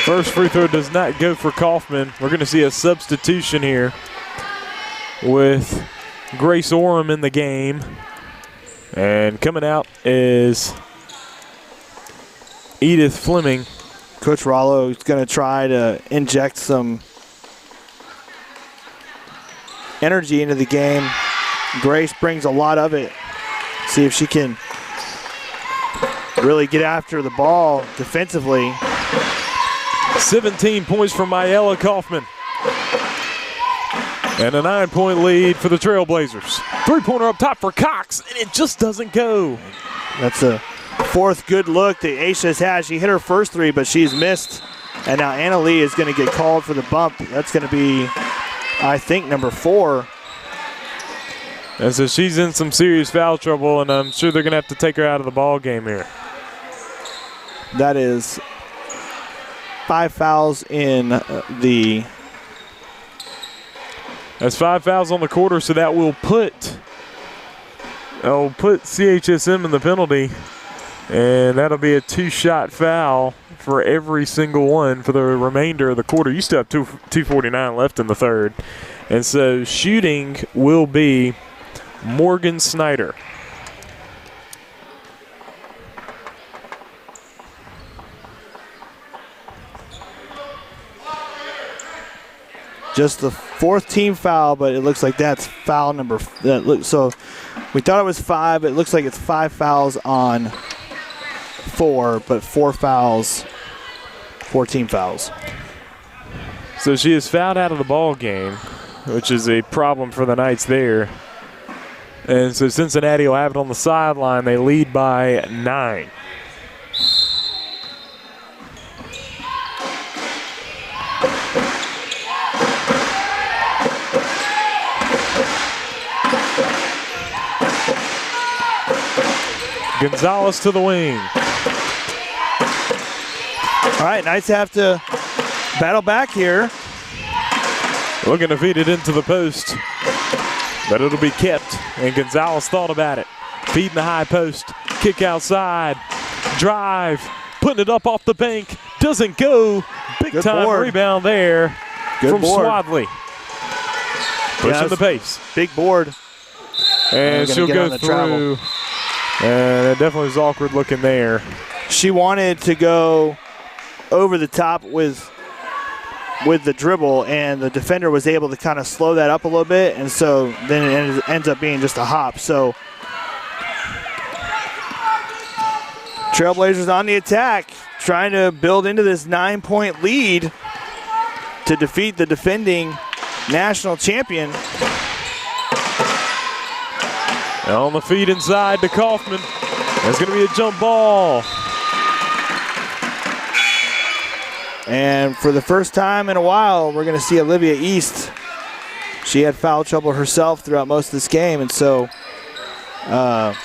First free throw does not go for Kaufman. We're going to see a substitution here with Grace Orem in the game. And coming out is Edith Fleming. Coach Rollo is going to try to inject some energy into the game. Grace brings a lot of it. See if she can really get after the ball defensively. 17 points from Mayella Kaufman. And a 9-point lead for the Trailblazers. Three-pointer up top for Cox, and it just doesn't go. That's a fourth good look that Aisha's had. She hit her first three, but she's missed. And now Anna Lee is going to get called for the bump. That's going to be, I think, number 4. And so she's in some serious foul trouble, and I'm sure they're going to have to take her out of the ball game here. That is 5 fouls in the... That's 5 fouls on the quarter, so that will put CHSM in the penalty, and that'll be a 2-shot foul for every single one for the remainder of the quarter. You still have 2:49 left in the third, and so shooting will be Morgan Snyder. Just the 4th team foul, but it looks like that's foul number. So we thought it was 5. It looks like it's 5 fouls on 4, but 4 fouls, 14 fouls. So she is fouled out of the ball game, which is a problem for the Knights there. And so Cincinnati will have it on the sideline. They lead by 9. Gonzalez to the wing. All right, Knights have to battle back here. Looking to feed it into the post, but it'll be kept, and Gonzalez thought about it. Feeding the high post, kick outside, drive, putting it up off the bank, doesn't go. Big time rebound there from Swadley. Pushing the pace. Big board. And she'll go through. And it definitely was awkward looking there. She wanted to go over the top with the dribble, and the defender was able to kind of slow that up a little bit, and so then it ends up being just a hop. So Trailblazers on the attack, trying to build into this 9-point lead to defeat the defending national champion. On the feed inside to Kaufman. There's going to be a jump ball. And for the first time in a while, we're going to see Olivia East. She had foul trouble herself throughout most of this game, and so got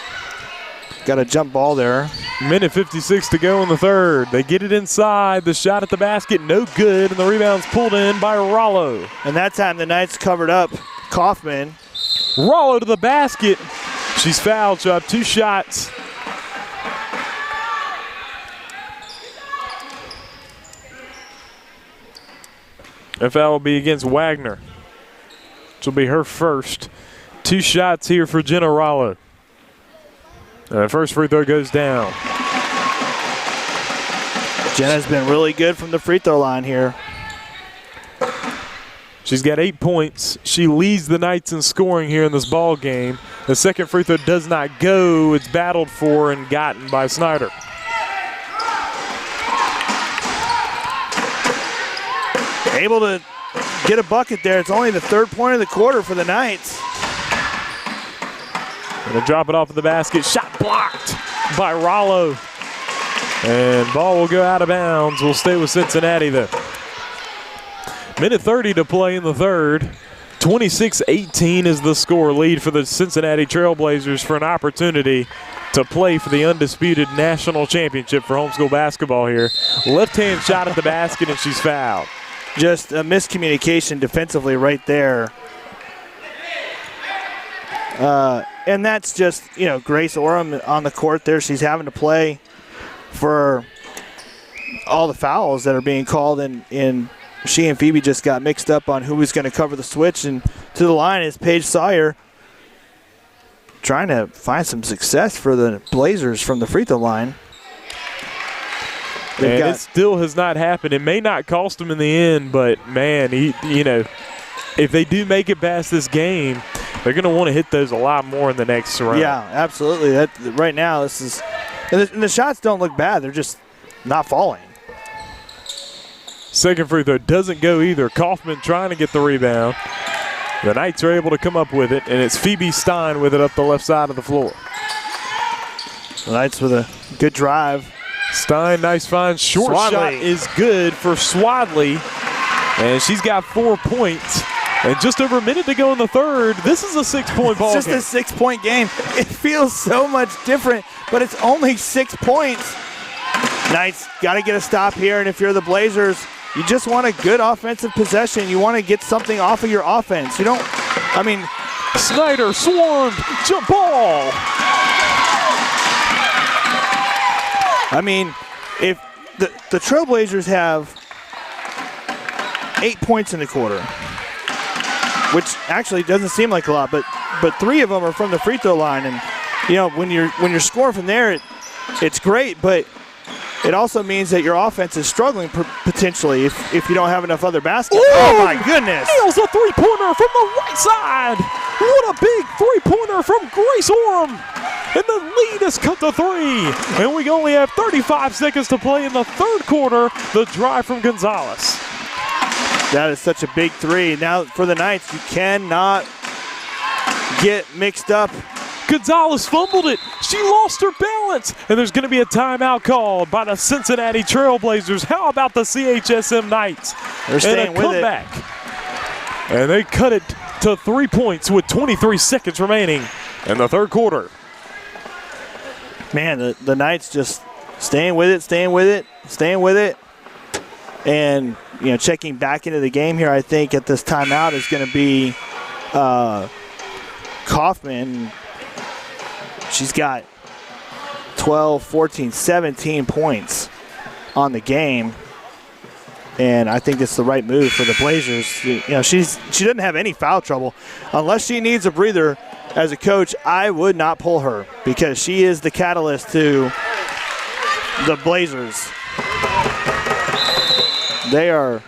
a jump ball there. Minute 56 to go in the third. They get it inside. The shot at the basket, no good, and the rebound's pulled in by Rollo. And that time the Knights covered up Kaufman. Rollo to the basket. She's fouled. She'll have 2 shots. That foul will be against Wagner. Which will be her first. 2 shots here for Jenna Rollo. And the first free throw goes down. Jenna's been really good from the free throw line here. She's got 8 points. She leads the Knights in scoring here in this ball game. The second free throw does not go. It's battled for and gotten by Snyder. Able to get a bucket there. It's only the 3rd point of the quarter for the Knights. Gonna drop it off of the basket. Shot blocked by Rollo. And ball will go out of bounds. We'll stay with Cincinnati though. Minute 30 to play in the third. 26-18 is the score lead for the Cincinnati Trailblazers for an opportunity to play for the undisputed national championship for homeschool basketball here. Left-hand shot at the basket, and she's fouled. Just a miscommunication defensively right there. And that's just, Grace Orem on the court there. She's having to play for all the fouls that are being called, and she and Phoebe just got mixed up on who was going to cover the switch. And to the line is Paige Sawyer, trying to find some success for the Blazers from the free throw line. And it still has not happened. It may not cost them in the end, but, man, if they do make it past this game, they're going to want to hit those a lot more in the next round. Yeah, absolutely. Right now, this is – and the shots don't look bad. They're just not falling. Second free throw doesn't go either. Kaufman trying to get the rebound. The Knights are able to come up with it, and it's Phoebe Stein with it up the left side of the floor. The Knights with a good drive. Stein, nice find. Short Swadley. Shot is good for Swadley, and she's got 4 points. And just over a minute to go in the third. This is a 6-point ball game. It's just a 6-point game. It feels so much different, but it's only 6 points. Knights got to get a stop here, and if you're the Blazers, you just want a good offensive possession. You want to get something off of your offense. You don't, Snyder swarmed, jump ball. If the Trailblazers have 8 points in the quarter, which actually doesn't seem like a lot, but 3 of them are from the free throw line, and when you're scoring from there, it's great, but it also means that your offense is struggling potentially if you don't have enough other baskets. Ooh, oh my goodness! Nails a three-pointer from the right side. What a big three-pointer from Grace Orem. And the lead is cut to 3. And we only have 35 seconds to play in the third quarter. The drive from Gonzalez. That is such a big 3. Now for the Knights, you cannot get mixed up. Gonzalez fumbled it. She lost her balance. And there's going to be a timeout called by the Cincinnati Trailblazers. How about the CHSM Knights? They're staying with it. And they cut it to 3 points with 23 seconds remaining in the third quarter. Man, the Knights just staying with it. And, checking back into the game here, I think at this timeout is going to be Kaufman. She's got 12, 14, 17 points on the game. And I think it's the right move for the Blazers. She doesn't have any foul trouble. Unless she needs a breather as a coach, I would not pull her because she is the catalyst to the Blazers. They are.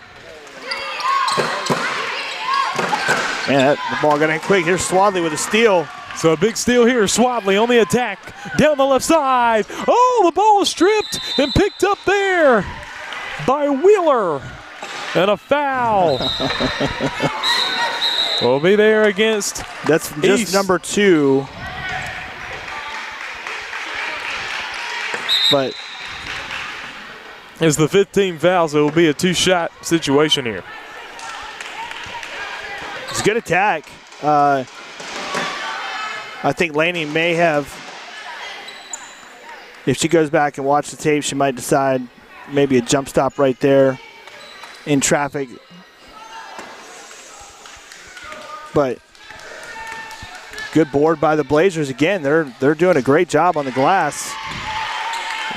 Man, the ball got in quick. Here's Swadley with a steal. So a big steal here. Swadley on the attack. Down the left side. Oh, the ball is stripped and picked up there by Wheeler. And a foul. Will be there against That's just East. number 2. But it's the 15 foul, so it will be a 2-shot situation here. it's a good attack. I think Laney may have, if she goes back and watches the tape, she might decide maybe a jump stop right there in traffic. But good board by the Blazers again. They're doing a great job on the glass.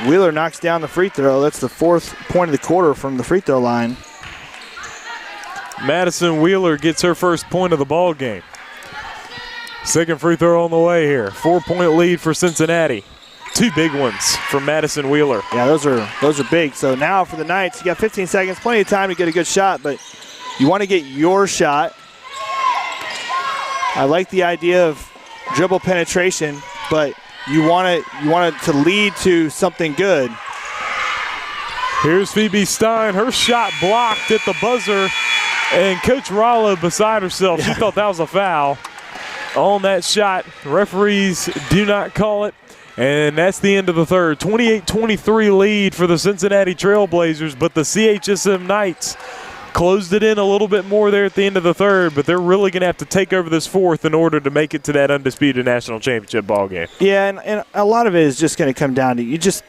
Wheeler knocks down the free throw. That's the 4th point of the quarter from the free throw line. Madison Wheeler gets her first point of the ball game. Second free throw on the way here. 4-point lead for Cincinnati. 2 big ones from Madison Wheeler. Yeah, those are big. So now for the Knights, you got 15 seconds, plenty of time to get a good shot, but you want to get your shot. I like the idea of dribble penetration, but you want it to lead to something good. Here's Phoebe Stein. Her shot blocked at the buzzer, and Coach Rollo beside herself. She thought that was a foul on that shot. Referees do not call it, and that's the end of the third. 28-23 lead for the Cincinnati Trailblazers, but the CHSM Knights closed it in a little bit more there at the end of the third, but they're really going to have to take over this fourth in order to make it to that undisputed national championship ball game. Yeah, and a lot of it is just going to come down to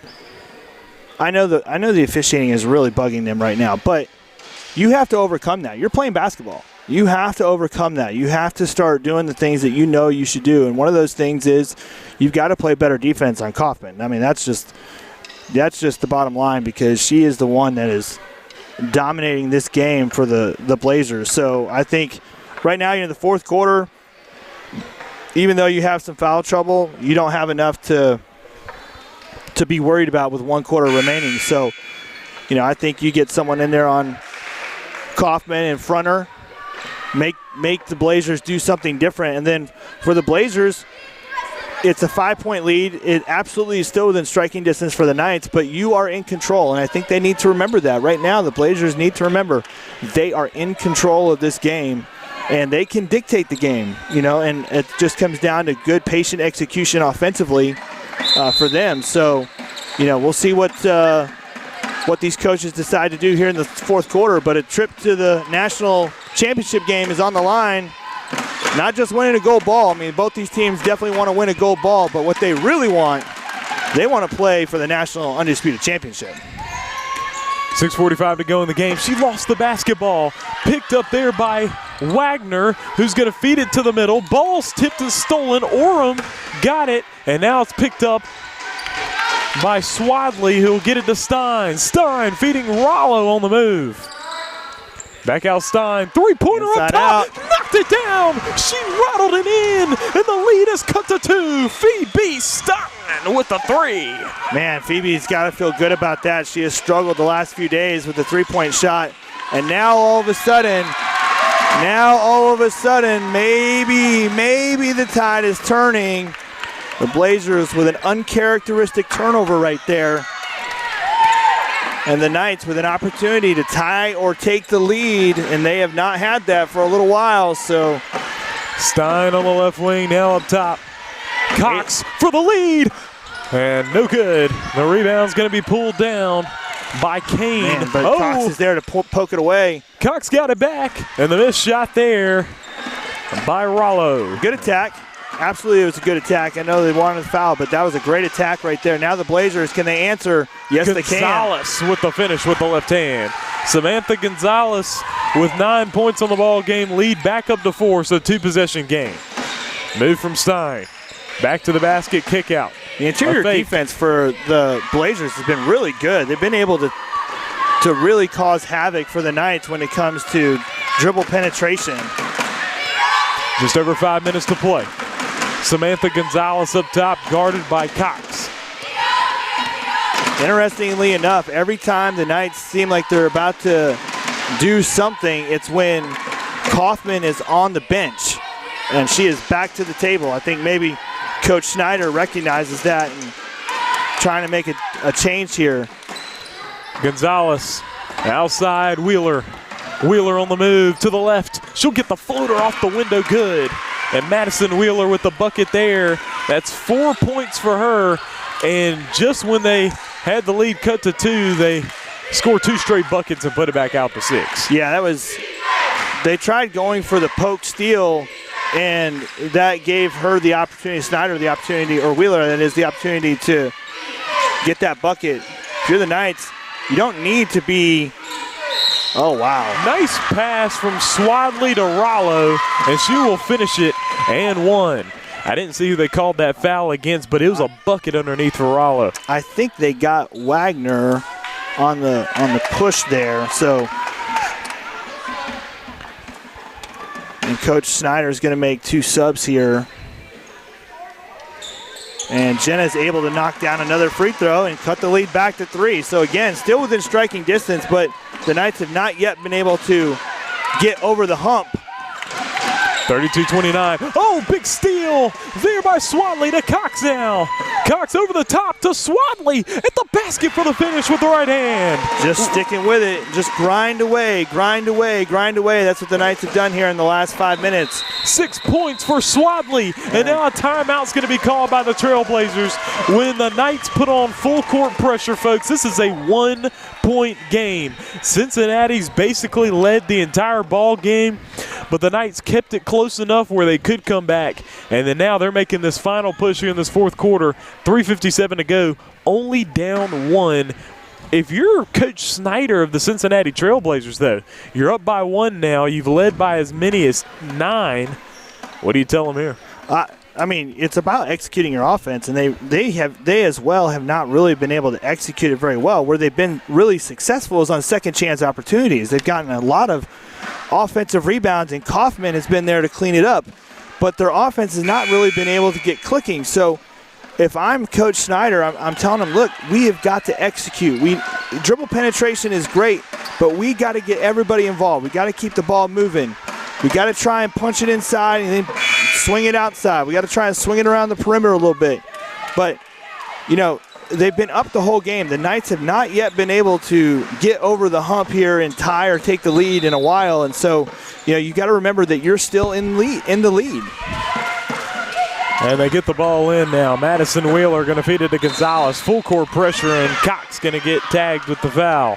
I know the officiating is really bugging them right now, but you have to overcome that. You're playing basketball. You have to overcome that. You have to start doing the things that you know you should do, and one of those things is you've got to play better defense on Kaufman. I mean, that's just the bottom line, because she is the one that is dominating this game for the Blazers. So I think right now you're in the fourth quarter. Even though you have some foul trouble, you don't have enough to be worried about with 1 quarter remaining. So, I think you get someone in there on Kaufman and front her, make the Blazers do something different. And then for the Blazers, it's a 5-point lead. It absolutely is still within striking distance for the Knights, but you are in control, and I think they need to remember that. Right now, the Blazers need to remember they are in control of this game, and they can dictate the game, and it just comes down to good, patient execution offensively for them. So, we'll see what these coaches decide to do here in the fourth quarter, but a trip to the national championship game is on the line. Not just winning a gold ball. I mean, both these teams definitely want to win a gold ball, but what they really want, they want to play for the national undisputed championship. 6:45 to go in the game. She lost the basketball. Picked up there by Wagner, who's going to feed it to the middle. Ball's tipped and stolen. Orem got it, and now it's picked up by Swadley, who'll get it to Stein. Stein feeding Rollo on the move. Back out Stein, three-pointer up top, knocked it down. She rattled it in, and the lead is cut to 2. Phoebe Stein with the 3. Man, Phoebe's got to feel good about that. She has struggled the last few days with the three-point shot, and now all of a sudden, maybe the tide is turning. The Blazers with an uncharacteristic turnover right there. And the Knights with an opportunity to tie or take the lead, and they have not had that for a little while. So Stein on the left wing, now up top. Cox for the lead, and no good. The rebound's going to be pulled down by Kane. Man, but Cox is there to poke it away. Cox got it back, and the missed shot there by Rollo. Good attack. Absolutely, it was a good attack. I know they wanted to foul, but that was a great attack right there. Now the Blazers, can they answer? Yes, they can. Gonzalez with the finish with the left hand. Samantha Gonzalez with 9 points on the ball game, lead back up to 4, so 2-possession game. Move from Stein. Back to the basket, kick out. The interior defense for the Blazers has been really good. They've been able to really cause havoc for the Knights when it comes to dribble penetration. Just over 5 minutes to play. Samantha Gonzalez up top, guarded by Cox. Interestingly enough, every time the Knights seem like they're about to do something, it's when Kaufman is on the bench and she is back to the table. I think maybe Coach Schneider recognizes that and trying to make a change here. Gonzalez outside, Wheeler. Wheeler on the move to the left. She'll get the floater off the window, good. And Madison Wheeler with the bucket there. That's 4 points for her. And just when they had the lead cut to 2, they scored 2 straight buckets and put it back out to 6. Yeah, they tried going for the poke steal, and that gave her the opportunity, Snyder the opportunity, or Wheeler, that is, the opportunity to get that bucket. If you're the Knights, you don't need to be. Oh, wow. Nice pass from Swadley to Rollo, and she will finish it and 1. I didn't see who they called that foul against, but it was a bucket underneath for Rollo. I think they got Wagner on the push there. So, and Coach Snyder is going to make 2 subs here. And Jenna is able to knock down another free throw and cut the lead back to 3. So again, still within striking distance, but the Knights have not yet been able to get over the hump. 32-29. Oh, big steal there by Swadley to Cox now. Cox over the top to Swadley at the basket for the finish with the right hand. Just sticking with it. Just grind away, grind away, grind away. That's what the Knights have done here in the last 5 minutes. 6 points for Swadley. And now a timeout's going to be called by the Trailblazers when the Knights put on full court pressure, folks. This is a 1-point game. Cincinnati's basically led the entire ball game, but the Knights kept it close enough where they could come back. And then now they're making this final push here in this fourth quarter. 3:57 to go, only down 1. If you're Coach Snyder of the Cincinnati Trailblazers, though, you're up by 1 now. You've led by as many as 9. What do you tell them here? I mean, it's about executing your offense, and they as well have not really been able to execute it very well. Where they've been really successful is on second chance opportunities. They've gotten a lot of offensive rebounds, and Kaufman has been there to clean it up. But their offense has not really been able to get clicking. So if I'm Coach Snyder, I'm telling them, look, we have got to execute. Dribble penetration is great, but we got to get everybody involved. We got to keep the ball moving. We got to try and punch it inside and then swing it outside. We got to try and swing it around the perimeter a little bit. But, you know, they've been up the whole game. The Knights have not yet been able to get over the hump here and tie or take the lead in a while. And so, you know, you got to remember that you're still in the lead. And they get the ball in now. Madison Wheeler going to feed it to Gonzalez. Full court pressure, and Cox going to get tagged with the foul.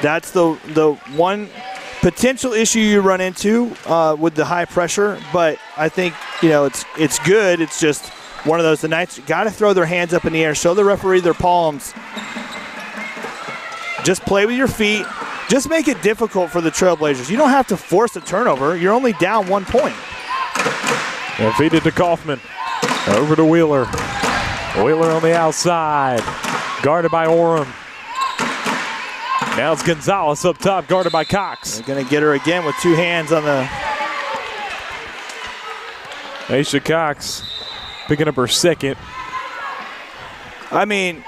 That's the one potential issue you run into with the high pressure, but I think, you know, it's good. It's just one of those. The Knights got to throw their hands up in the air, show the referee their palms. Just play with your feet. Just make it difficult for the Trailblazers. You don't have to force a turnover. You're only down 1 point. And feed it to Kaufman. Over to Wheeler. Wheeler on the outside. Guarded by Orem. Now it's Gonzalez up top, guarded by Cox. They're going to get her again with 2 hands on the... Aisha Cox picking up her second. I mean,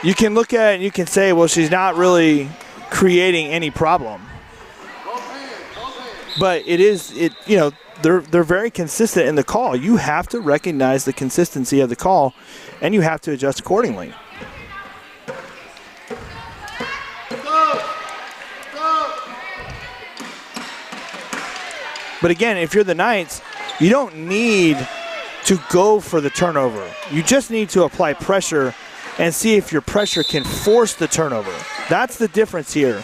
you can look at it and you can say, well, she's not really creating any problem. But you know, they're very consistent in the call. You have to recognize the consistency of the call, and you have to adjust accordingly. But again, if you're the Knights, you don't need to go for the turnover. You just need to apply pressure and see if your pressure can force the turnover. That's the difference here.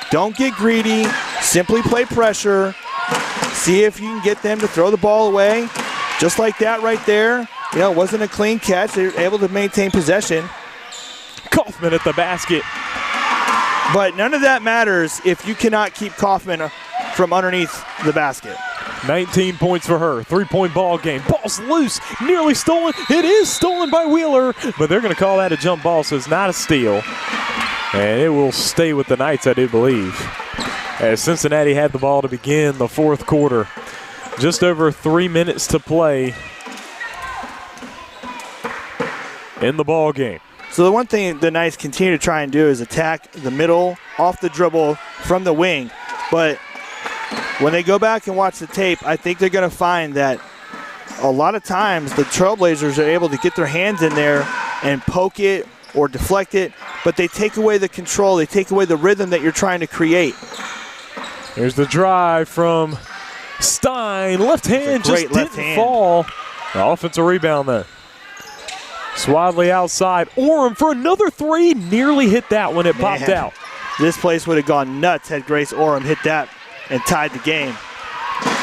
Don't get greedy. Simply play pressure. See if you can get them to throw the ball away. Just like that right there. You know, it wasn't a clean catch. They were able to maintain possession. Kaufman at the basket. But none of that matters if you cannot keep Kaufman from underneath the basket. 19 points for her. 3-point ball game. Ball's loose. Nearly stolen. It is stolen by Wheeler, but they're going to call that a jump ball, so it's not a steal. And it will stay with the Knights, I do believe, as Cincinnati had the ball to begin the fourth quarter. Just over 3 minutes to play in the ball game. So the one thing the Knights continue to try and do is attack the middle, off the dribble, from the wing. But when they go back and watch the tape, I think they're going to find that a lot of times the Trailblazers are able to get their hands in there and poke it or deflect it, but they take away the control. They take away the rhythm that you're trying to create. Here's the drive from Stein. Left hand just didn't fall. The offensive rebound there. Swadley outside. Orem for another 3. Nearly hit that when it popped out. This place would have gone nuts had Grace Orem hit that and tied the game.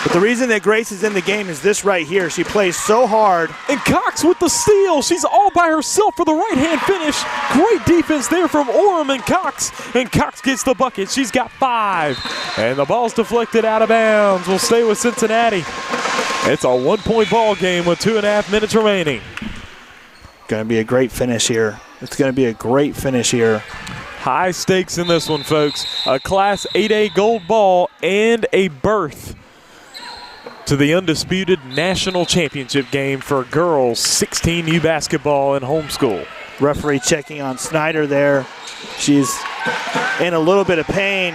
But the reason that Grace is in the game is this right here. She plays so hard. And Cox with the steal. She's all by herself for the right-hand finish. Great defense there from Orem and Cox. And Cox gets the bucket. She's got 5. And the ball's deflected out of bounds. We'll stay with Cincinnati. It's a 1-point ball game with 2.5 minutes remaining. Going to be a great finish here. It's going to be a great finish here. High stakes in this one, folks. A Class 8A gold ball and a berth to the undisputed national championship game for girls 16U basketball in homeschool. Referee checking on Snyder there. She's in a little bit of pain.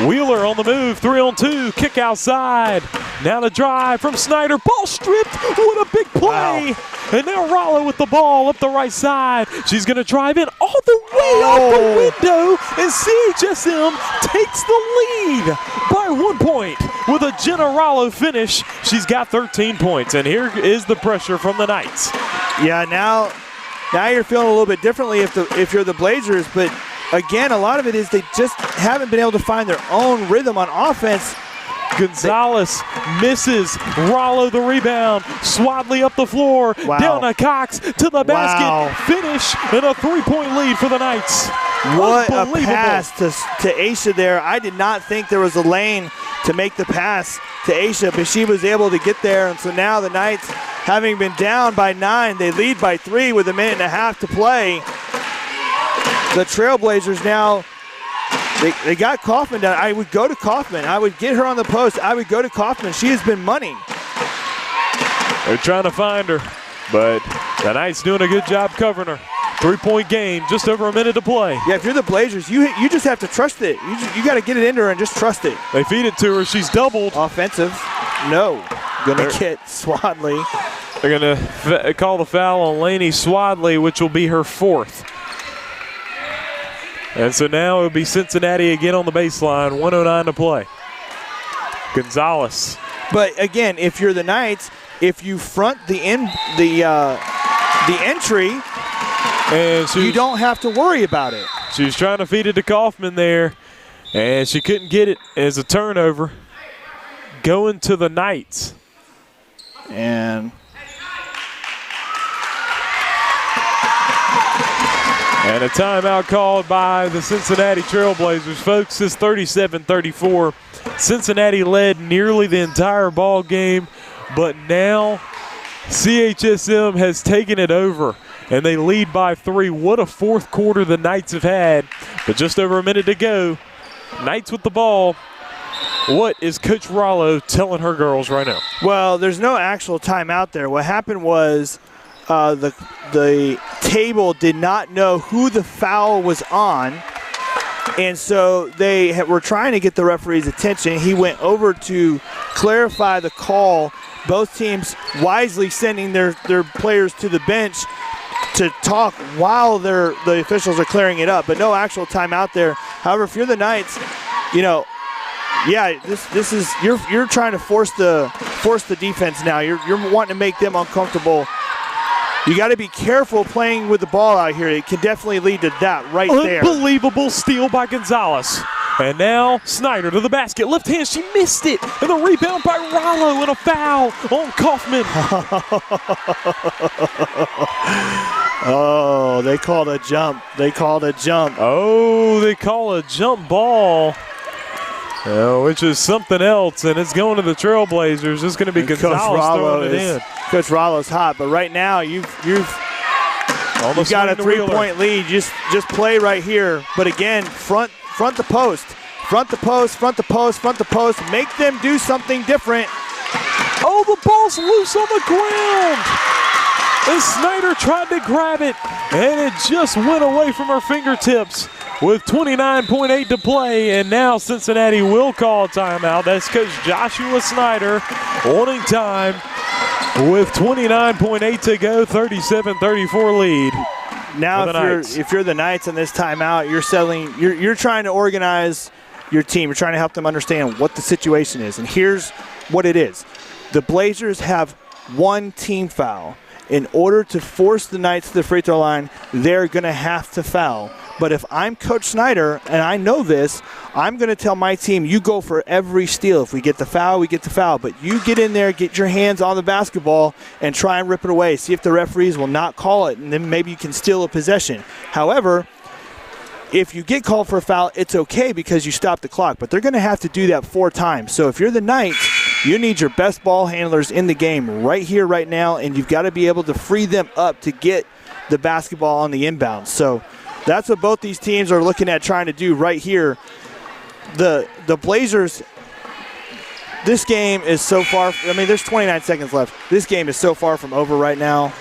Wheeler on the move, 3-on-2, kick outside. Now the drive from Snyder, ball stripped. What a big play. Wow. And now Rollo with the ball up the right side. She's going to drive in all the way out the window, and CHSM takes the lead by 1 point with a Jenna Rollo finish. She's got 13 points, and here is the pressure from the Knights. Yeah, now you're feeling a little bit differently if you're the Blazers, but again, a lot of it is they just haven't been able to find their own rhythm on offense. Gonzalez misses. Rollo the rebound. Swadley up the floor. Wow. Down to Cox to the basket. Wow. Finish and a 3-point lead for the Knights. What a pass to Aisha there. I did not think there was a lane to make the pass to Aisha, but she was able to get there. And so now the Knights, having been down by 9, they lead by 3 with a minute and a half to play. The Trailblazers now, they got Kaufman down. I would go to Kaufman. I would get her on the post. I would go to Kaufman. She has been money. They're trying to find her, but the Knights doing a good job covering her. 3-point game, just over a minute to play. Yeah, if you're the Blazers, you just have to trust it. You got to get it into her and just trust it. They feed it to her. She's doubled. Offensive. No. Going to get Swadley. They're going to call the foul on Lainey Swadley, which will be her 4th. And so now it'll be Cincinnati again on the baseline, 1:09 to play. Gonzalez. But again, if you're the Knights, if you front the entry, and you don't have to worry about it. She was trying to feed it to Kaufman there, and she couldn't get it as a turnover. Going to the Knights. And a timeout called by the Cincinnati Trailblazers. Folks, it's 37-34. Cincinnati led nearly the entire ball game, but now CHSM has taken it over, and they lead by 3. What a fourth quarter the Knights have had, but just over a minute to go. Knights with the ball. What is Coach Rollo telling her girls right now? Well, there's no actual timeout there. What happened was the table did not know who the foul was on, and so they were trying to get the referee's attention. He went over to clarify the call. Both teams wisely sending their players to the bench to talk while the officials are clearing it up, but no actual timeout there. However, if you're the Knights, yeah, this is you're trying to force the defense now. You're wanting to make them uncomfortable. You got to be careful playing with the ball out here. It can definitely lead to that right there. Unbelievable steal by Gonzalez. And now Snyder to the basket. Left hand, she missed it. And the rebound by Rollo and a foul on Kaufman. Oh, they called a jump. They called a jump. Oh, they call a jump ball. Which is something else, and it's going to the Trailblazers. It's going to be Gonzalez throwing it in. Coach Rollo's hot, but right now you've got a 3-point lead. Just play right here. But again, front the post. Front the post, front the post, front the post. Make them do something different. Oh, the ball's loose on the ground. And Snyder tried to grab it, and it just went away from her fingertips. With 29.8 to play, and now Cincinnati will call a timeout. That's Coach Joshua Snyder wanting time with 29.8 to go, 37-34 lead. Now if you're the Knights in this timeout, you're trying to organize your team. You're trying to help them understand what the situation is. And here's what it is. The Blazers have 1 team foul. In order to force the Knights to the free throw line, they're going to have to foul. But if I'm Coach Snyder, and I know this, I'm going to tell my team, you go for every steal. If we get the foul, we get the foul. But you get in there, get your hands on the basketball, and try and rip it away. See if the referees will not call it, and then maybe you can steal a possession. However, if you get called for a foul, it's okay because you stop the clock. But they're going to have to do that 4 times. So if you're the Knights, you need your best ball handlers in the game right here, right now, and you've got to be able to free them up to get the basketball on the inbound. So that's what both these teams are looking at trying to do right here. The Blazers, this game is so far, there's 29 seconds left. This game is so far from over right now.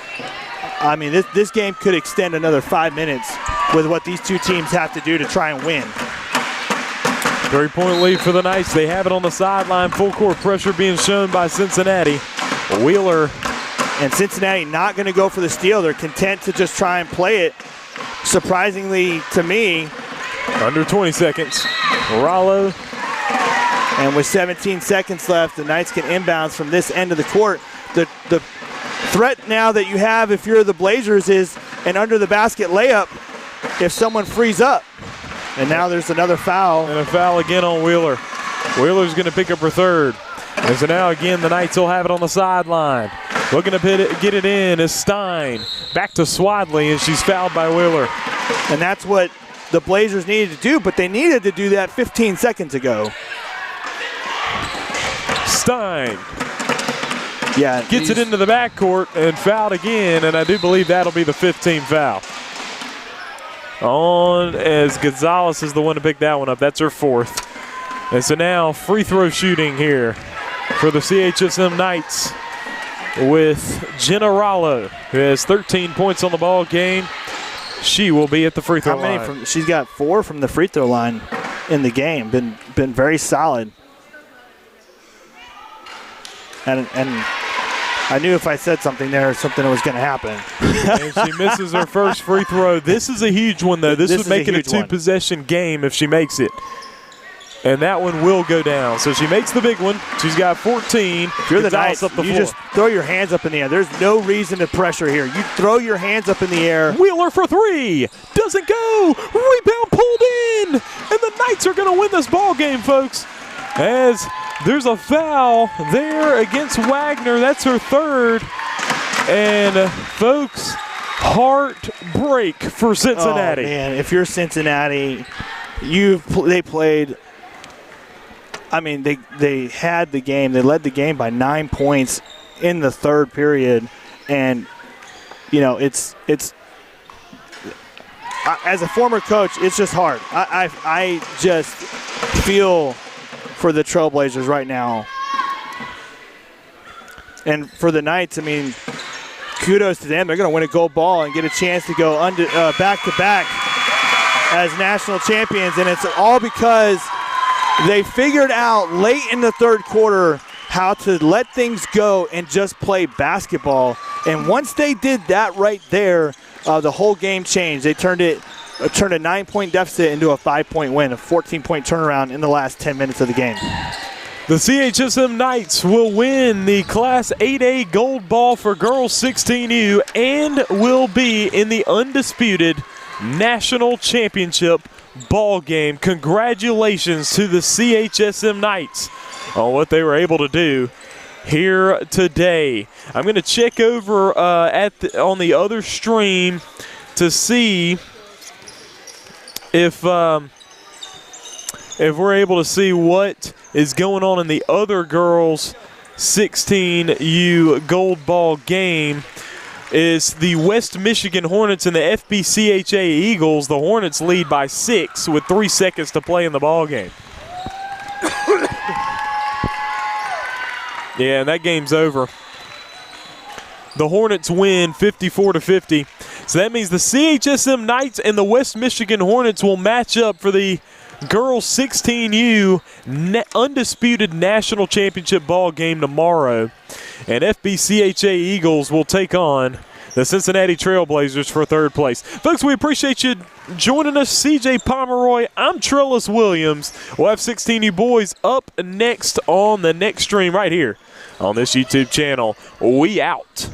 This game could extend another 5 minutes with what these two teams have to do to try and win. 3-point lead for the Knights. They have it on the sideline. Full court pressure being shown by Cincinnati. Wheeler. And Cincinnati not going to go for the steal. They're content to just try and play it. Surprisingly to me. Under 20 seconds. Rollo. And with 17 seconds left, the Knights can inbounds from this end of the court. The threat now that you have if you're the Blazers is an under the basket layup if someone frees up. And now there's another foul. And a foul again on Wheeler. Wheeler's going to pick up her third. And so now again the Knights will have it on the sideline. Looking to get it in is Stein. Back to Swadley, and she's fouled by Wheeler. And that's what the Blazers needed to do, but they needed to do that 15 seconds ago. Stein. Yeah, gets it into the backcourt and fouled again, and I do believe that'll be the 15th foul. On as Gonzalez is the one to pick that one up. That's her fourth. And so now free throw shooting here for the CHSM Knights with Jenna Rollo, who has 13 points on the ball game. She will be at the free throw line. She's got 4 from the free throw line in the game. Been very solid. And I knew if I said something there, something was going to happen. And she misses her first free throw. This is a huge one, though. This would make it a 2-possession game if she makes it. And that one will go down. So she makes the big one. She's got 14. If you're the Knights, you just throw your hands up in the air. There's no reason to pressure here. You throw your hands up in the air. Wheeler for 3. Doesn't go. Rebound pulled in. And the Knights are going to win this ball game, folks. As there's a foul there against Wagner. That's her third. And, folks, heartbreak for Cincinnati. Oh, man, if you're Cincinnati, they played – I mean, they had the game. They led the game by 9 points in the third period. And, you know, it's as a former coach, it's just hard. I just feel for the Trailblazers right now. And for the Knights, I mean, kudos to them. They're going to win a gold ball and get a chance to go back-to-back as national champions. And it's all because they figured out late in the third quarter how to let things go and just play basketball. And once they did that right there, the whole game changed. They turned a 9-point deficit into a 5-point win, a 14-point turnaround in the last 10 minutes of the game. The CHSM Knights will win the Class 8A gold ball for girls 16U and will be in the undisputed national championship ball game. Congratulations to the CHSM Knights on what they were able to do here today. I'm going to check over on the other stream to see if we're able to see what is going on in the other girls 16U gold ball game. Is the West Michigan Hornets and the FBCHA Eagles. The Hornets lead by 6 with 3 seconds to play in the ball game. Yeah, and that game's over. The Hornets win 54-50. So that means the CHSM Knights and the West Michigan Hornets will match up for the girls 16U undisputed national championship ball game tomorrow. And FBCHA Eagles will take on the Cincinnati Trailblazers for third place. Folks, we appreciate you joining us. CJ Pomeroy, I'm Trellis Williams. We'll have 16U boys up next on the next stream right here on this YouTube channel. We out.